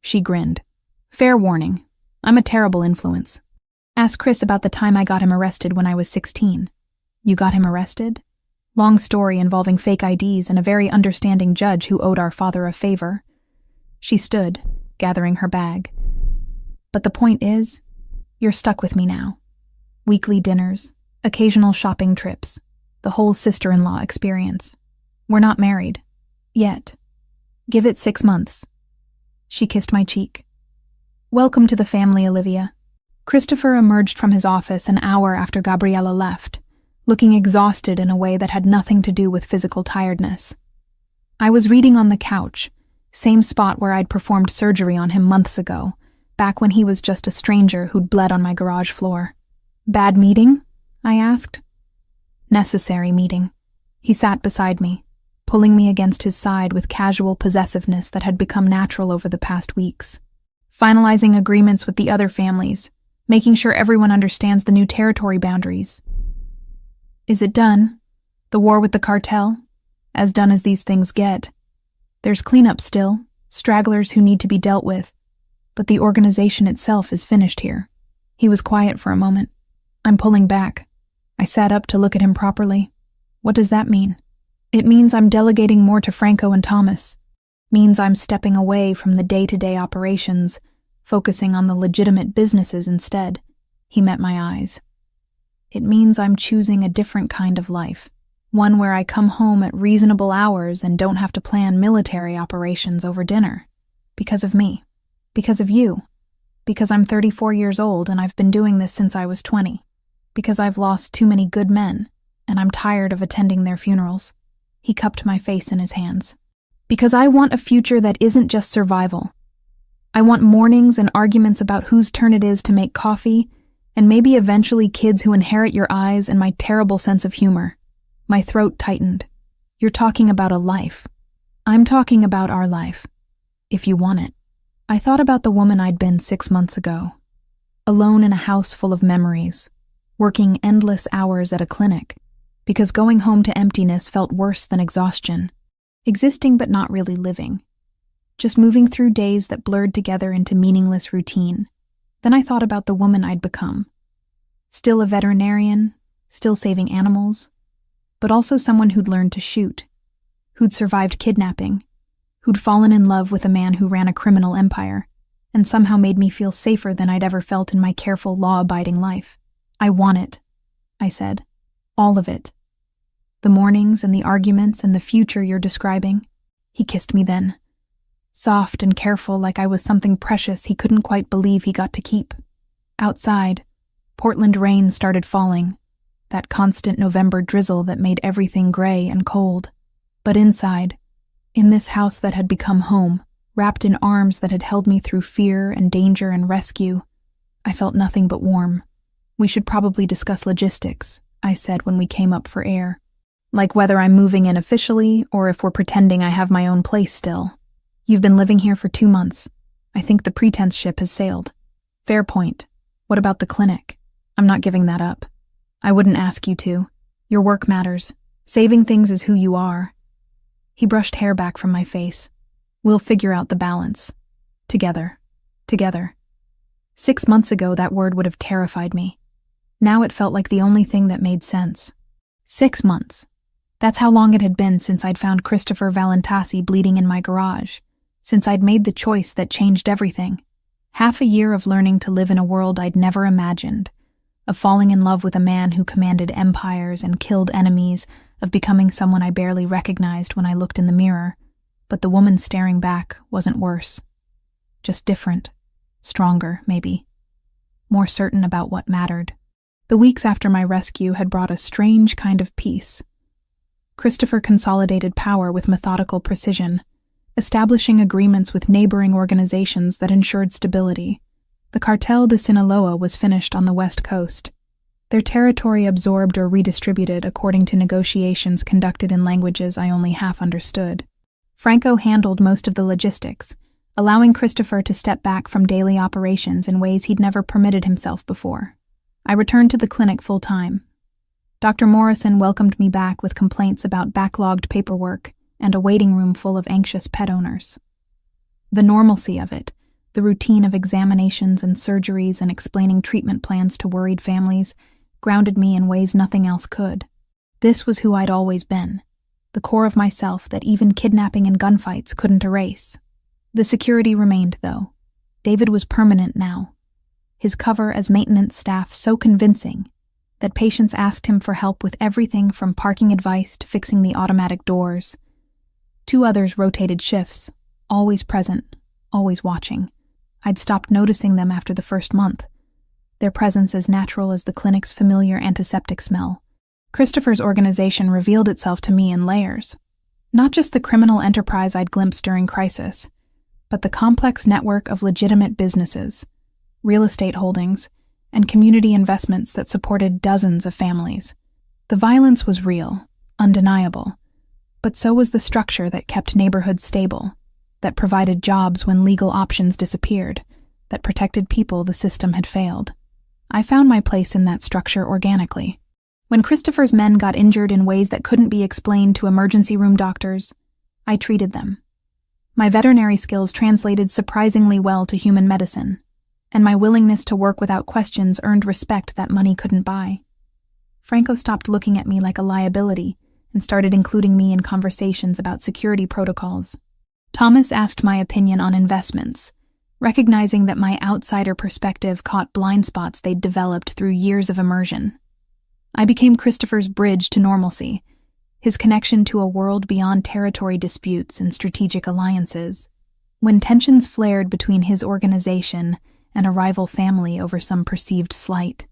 She grinned. "Fair warning. I'm a terrible influence. Ask Chris about the time I got him arrested when I was 16. "You got him arrested?" "Long story involving fake IDs and a very understanding judge who owed our father a favor." She stood, gathering her bag. "But the point is, you're stuck with me now. Weekly dinners, occasional shopping trips, the whole sister-in-law experience. We're not married. Yet. Give it 6 months." She kissed my cheek. "Welcome to the family, Olivia." Christopher emerged from his office an hour after Gabriella left, looking exhausted in a way that had nothing to do with physical tiredness. I was reading on the couch, same spot where I'd performed surgery on him months ago, back when he was just a stranger who'd bled on my garage floor. "Bad meeting?" I asked. "Necessary meeting." He sat beside me, pulling me against his side with casual possessiveness that had become natural over the past weeks. "Finalizing agreements with the other families, making sure everyone understands the new territory boundaries." "Is it done? The war with the cartel? As done as these things get. There's cleanup still, stragglers who need to be dealt with, but the organization itself is finished here." He was quiet for a moment. "I'm pulling back." I sat up to look at him properly. "What does that mean?" "It means I'm delegating more to Franco and Thomas. Means I'm stepping away from the day-to-day operations, focusing on the legitimate businesses instead." He met my eyes. "It means I'm choosing a different kind of life, one where I come home at reasonable hours and don't have to plan military operations over dinner. Because of me. Because of you. Because I'm 34 years old and I've been doing this since I was 20. Because I've lost too many good men, and I'm tired of attending their funerals." He cupped my face in his hands. "Because I want a future that isn't just survival. I want mornings and arguments about whose turn it is to make coffee, and maybe eventually kids who inherit your eyes and my terrible sense of humor." My throat tightened. "You're talking about a life." "I'm talking about our life. If you want it." I thought about the woman I'd been 6 months ago. Alone in a house full of memories, working endless hours at a clinic, because going home to emptiness felt worse than exhaustion. Existing but not really living. Just moving through days that blurred together into meaningless routine. Then I thought about the woman I'd become. Still a veterinarian, still saving animals, but also someone who'd learned to shoot, who'd survived kidnapping, who'd fallen in love with a man who ran a criminal empire, and somehow made me feel safer than I'd ever felt in my careful, law-abiding life. "I want it," I said. "All of it. The mornings and the arguments and the future you're describing." He kissed me then, soft and careful like I was something precious he couldn't quite believe he got to keep. Outside, Portland rain started falling, that constant November drizzle that made everything gray and cold. But inside, in this house that had become home, wrapped in arms that had held me through fear and danger and rescue, I felt nothing but warm. "We should probably discuss logistics," I said when we came up for air. "Like whether I'm moving in officially or if we're pretending I have my own place still. You've been living here for 2 months. I think the pretense ship has sailed." "Fair point. What about the clinic?" "I'm not giving that up. I wouldn't ask you to. Your work matters. Saving things is who you are." He brushed hair back from my face. "We'll figure out the balance. Together. Together." 6 months ago, that word would have terrified me. Now it felt like the only thing that made sense. 6 months. That's how long it had been since I'd found Christopher Valentasi bleeding in my garage, since I'd made the choice that changed everything. Half a year of learning to live in a world I'd never imagined, of falling in love with a man who commanded empires and killed enemies, of becoming someone I barely recognized when I looked in the mirror. But the woman staring back wasn't worse. Just different. Stronger, maybe. More certain about what mattered. The weeks after my rescue had brought a strange kind of peace. Christopher consolidated power with methodical precision, establishing agreements with neighboring organizations that ensured stability. The Cartel de Sinaloa was finished on the West Coast, their territory absorbed or redistributed according to negotiations conducted in languages I only half understood. Franco handled most of the logistics, allowing Christopher to step back from daily operations in ways he'd never permitted himself before. I returned to the clinic full-time. Dr. Morrison welcomed me back with complaints about backlogged paperwork and a waiting room full of anxious pet owners. The normalcy of it, the routine of examinations and surgeries and explaining treatment plans to worried families, grounded me in ways nothing else could. This was who I'd always been, the core of myself that even kidnapping and gunfights couldn't erase. The security remained, though. David was permanent now. His cover as maintenance staff so convincing that patients asked him for help with everything from parking advice to fixing the automatic doors. 2 others rotated shifts, always present, always watching. I'd stopped noticing them after the first month, their presence as natural as the clinic's familiar antiseptic smell. Christopher's organization revealed itself to me in layers. Not just the criminal enterprise I'd glimpsed during crisis, but the complex network of legitimate businesses, real estate holdings, and community investments that supported dozens of families. The violence was real, undeniable, but so was the structure that kept neighborhoods stable, that provided jobs when legal options disappeared, that protected people the system had failed. I found my place in that structure organically. When Christopher's men got injured in ways that couldn't be explained to emergency room doctors, I treated them. My veterinary skills translated surprisingly well to human medicine, and my willingness to work without questions earned respect that money couldn't buy. Franco stopped looking at me like a liability and started including me in conversations about security protocols. Thomas asked my opinion on investments, recognizing that my outsider perspective caught blind spots they'd developed through years of immersion. I became Christopher's bridge to normalcy, his connection to a world beyond territory disputes and strategic alliances. When tensions flared between his organization and a rival family over some perceived slight,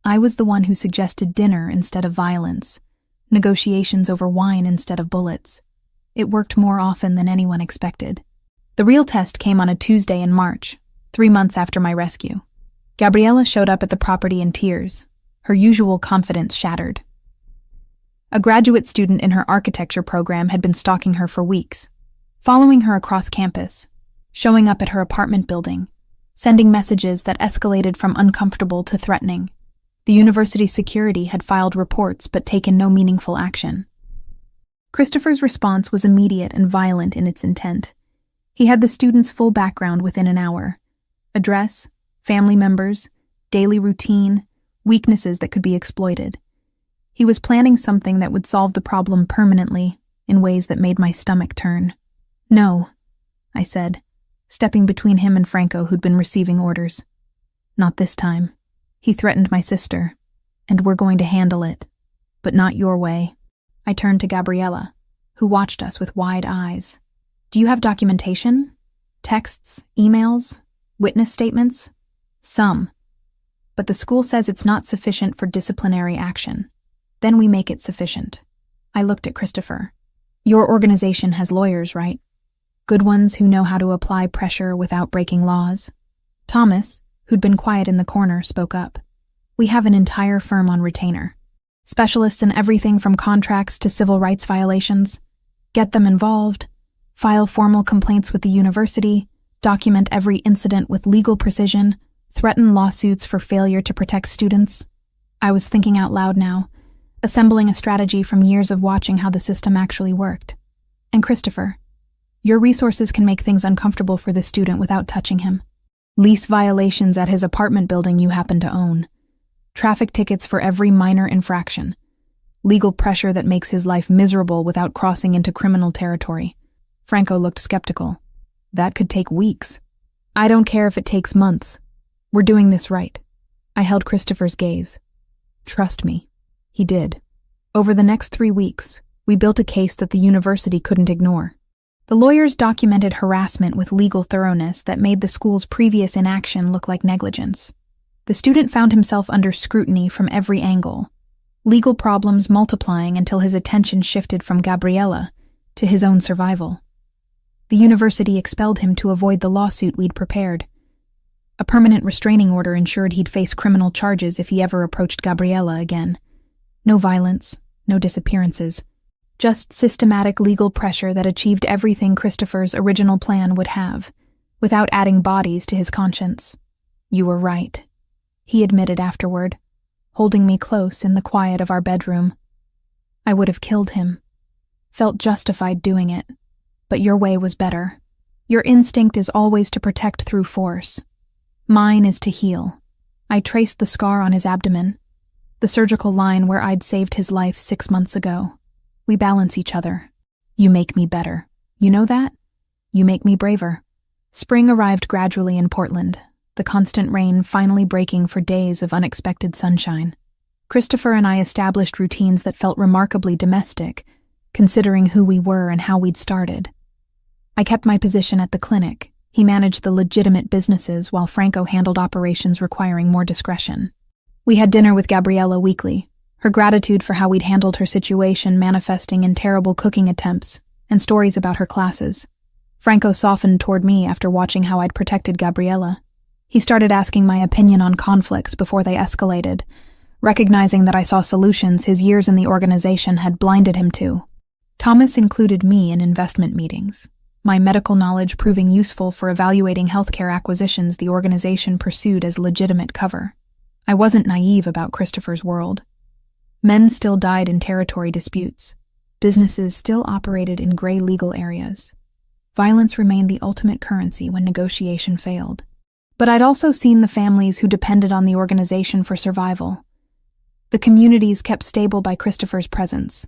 I was the one who suggested dinner instead of violence, negotiations over wine instead of bullets. It worked more often than anyone expected. The real test came on a Tuesday in March, 3 months after my rescue. Gabriela showed up at the property in tears, her usual confidence shattered. A graduate student in her architecture program had been stalking her for weeks, following her across campus, showing up at her apartment building, sending messages that escalated from uncomfortable to threatening. The university's security had filed reports but taken no meaningful action. Christopher's response was immediate and violent in its intent. He had the student's full background within an hour: address, family members, daily routine, weaknesses that could be exploited. He was planning something that would solve the problem permanently, in ways that made my stomach turn. "No," I said, stepping between him and Franco, who'd been receiving orders. Not this time. He threatened my sister, and we're going to handle it, but not your way. I turned to Gabriella, who watched us with wide eyes. Do you have documentation? Texts, emails, witness statements? Some. But the school says it's not sufficient for disciplinary action. Then we make it sufficient. I looked at Christopher. Your organization has lawyers, right? Good ones who know how to apply pressure without breaking laws. Thomas, who'd been quiet in the corner, spoke up. We have an entire firm on retainer. Specialists in everything from contracts to civil rights violations. Get them involved, file formal complaints with the university, document every incident with legal precision, threaten lawsuits for failure to protect students. I was thinking out loud now, assembling a strategy from years of watching how the system actually worked. And Christopher, your resources can make things uncomfortable for the student without touching him. Lease violations at his apartment building you happen to own. Traffic tickets for every minor infraction. Legal pressure that makes his life miserable without crossing into criminal territory. Franco looked skeptical. That could take weeks. I don't care if it takes months. We're doing this right. I held Christopher's gaze. Trust me. He did. Over the next 3 weeks, we built a case that the university couldn't ignore. The lawyers documented harassment with legal thoroughness that made the school's previous inaction look like negligence. The student found himself under scrutiny from every angle, legal problems multiplying until his attention shifted from Gabriella to his own survival. The university expelled him to avoid the lawsuit we'd prepared. A permanent restraining order ensured he'd face criminal charges if he ever approached Gabriella again. No violence, no disappearances. Just systematic legal pressure that achieved everything Christopher's original plan would have, without adding bodies to his conscience. You were right, he admitted afterward, holding me close in the quiet of our bedroom. I would have killed him. Felt justified doing it. But your way was better. Your instinct is always to protect through force. Mine is to heal. I traced the scar on his abdomen, the surgical line where I'd saved his life 6 months ago. We balance each other. You make me better. You know that? You make me braver. Spring arrived gradually in Portland, the constant rain finally breaking for days of unexpected sunshine. Christopher and I established routines that felt remarkably domestic, considering who we were and how we'd started. I kept my position at the clinic. He managed the legitimate businesses while Franco handled operations requiring more discretion. We had dinner with Gabriella weekly, her gratitude for how we'd handled her situation manifesting in terrible cooking attempts and stories about her classes. Franco softened toward me after watching how I'd protected Gabriella. He started asking my opinion on conflicts before they escalated, recognizing that I saw solutions his years in the organization had blinded him to. Thomas included me in investment meetings, my medical knowledge proving useful for evaluating healthcare acquisitions the organization pursued as legitimate cover. I wasn't naive about Christopher's world. Men still died in territory disputes. Businesses still operated in gray legal areas. Violence remained the ultimate currency when negotiation failed. But I'd also seen the families who depended on the organization for survival. The communities kept stable by Christopher's presence.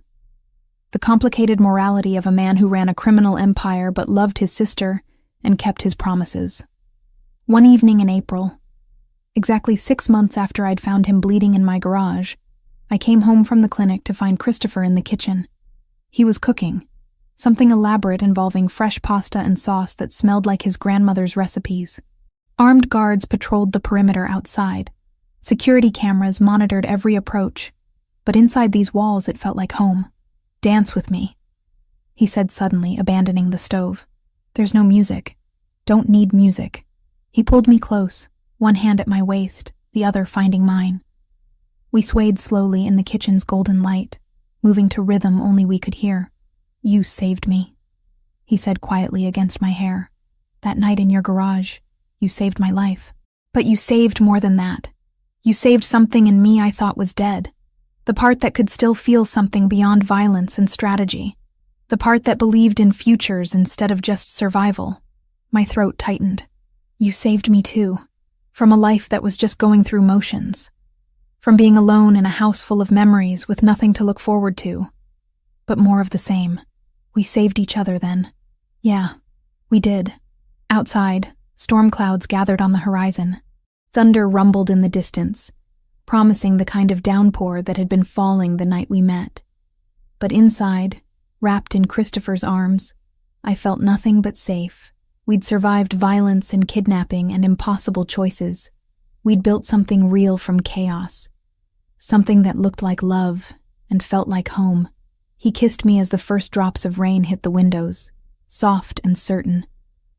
The complicated morality of a man who ran a criminal empire but loved his sister and kept his promises. One evening in April, exactly 6 months after I'd found him bleeding in my garage, I came home from the clinic to find Christopher in the kitchen. He was cooking, something elaborate involving fresh pasta and sauce that smelled like his grandmother's recipes. Armed guards patrolled the perimeter outside. Security cameras monitored every approach, but inside these walls it felt like home. Dance with me, he said suddenly, abandoning the stove. There's no music. Don't need music. He pulled me close, one hand at my waist, the other finding mine. We swayed slowly in the kitchen's golden light, moving to rhythm only we could hear. You saved me, he said quietly against my hair. That night in your garage, you saved my life. But you saved more than that. You saved something in me I thought was dead. The part that could still feel something beyond violence and strategy. The part that believed in futures instead of just survival. My throat tightened. You saved me too. From a life that was just going through motions. From being alone in a house full of memories with nothing to look forward to. But more of the same. We saved each other then. Yeah, we did. Outside, storm clouds gathered on the horizon. Thunder rumbled in the distance, promising the kind of downpour that had been falling the night we met. But inside, wrapped in Christopher's arms, I felt nothing but safe. We'd survived violence and kidnapping and impossible choices. We'd built something real from chaos. Something that looked like love and felt like home. He kissed me as the first drops of rain hit the windows, soft and certain,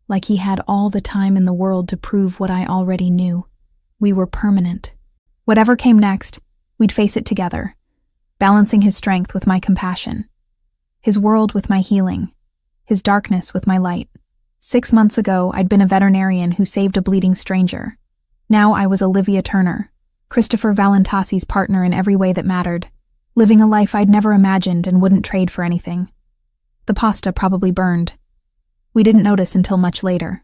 like he had all the time in the world to prove what I already knew. We were permanent. Whatever came next, we'd face it together, balancing his strength with my compassion, his world with my healing, his darkness with my light. 6 months ago, I'd been a veterinarian who saved a bleeding stranger. Now I was Olivia Turner, Christopher Valentasi's partner in every way that mattered, living a life I'd never imagined and wouldn't trade for anything. The pasta probably burned. We didn't notice until much later.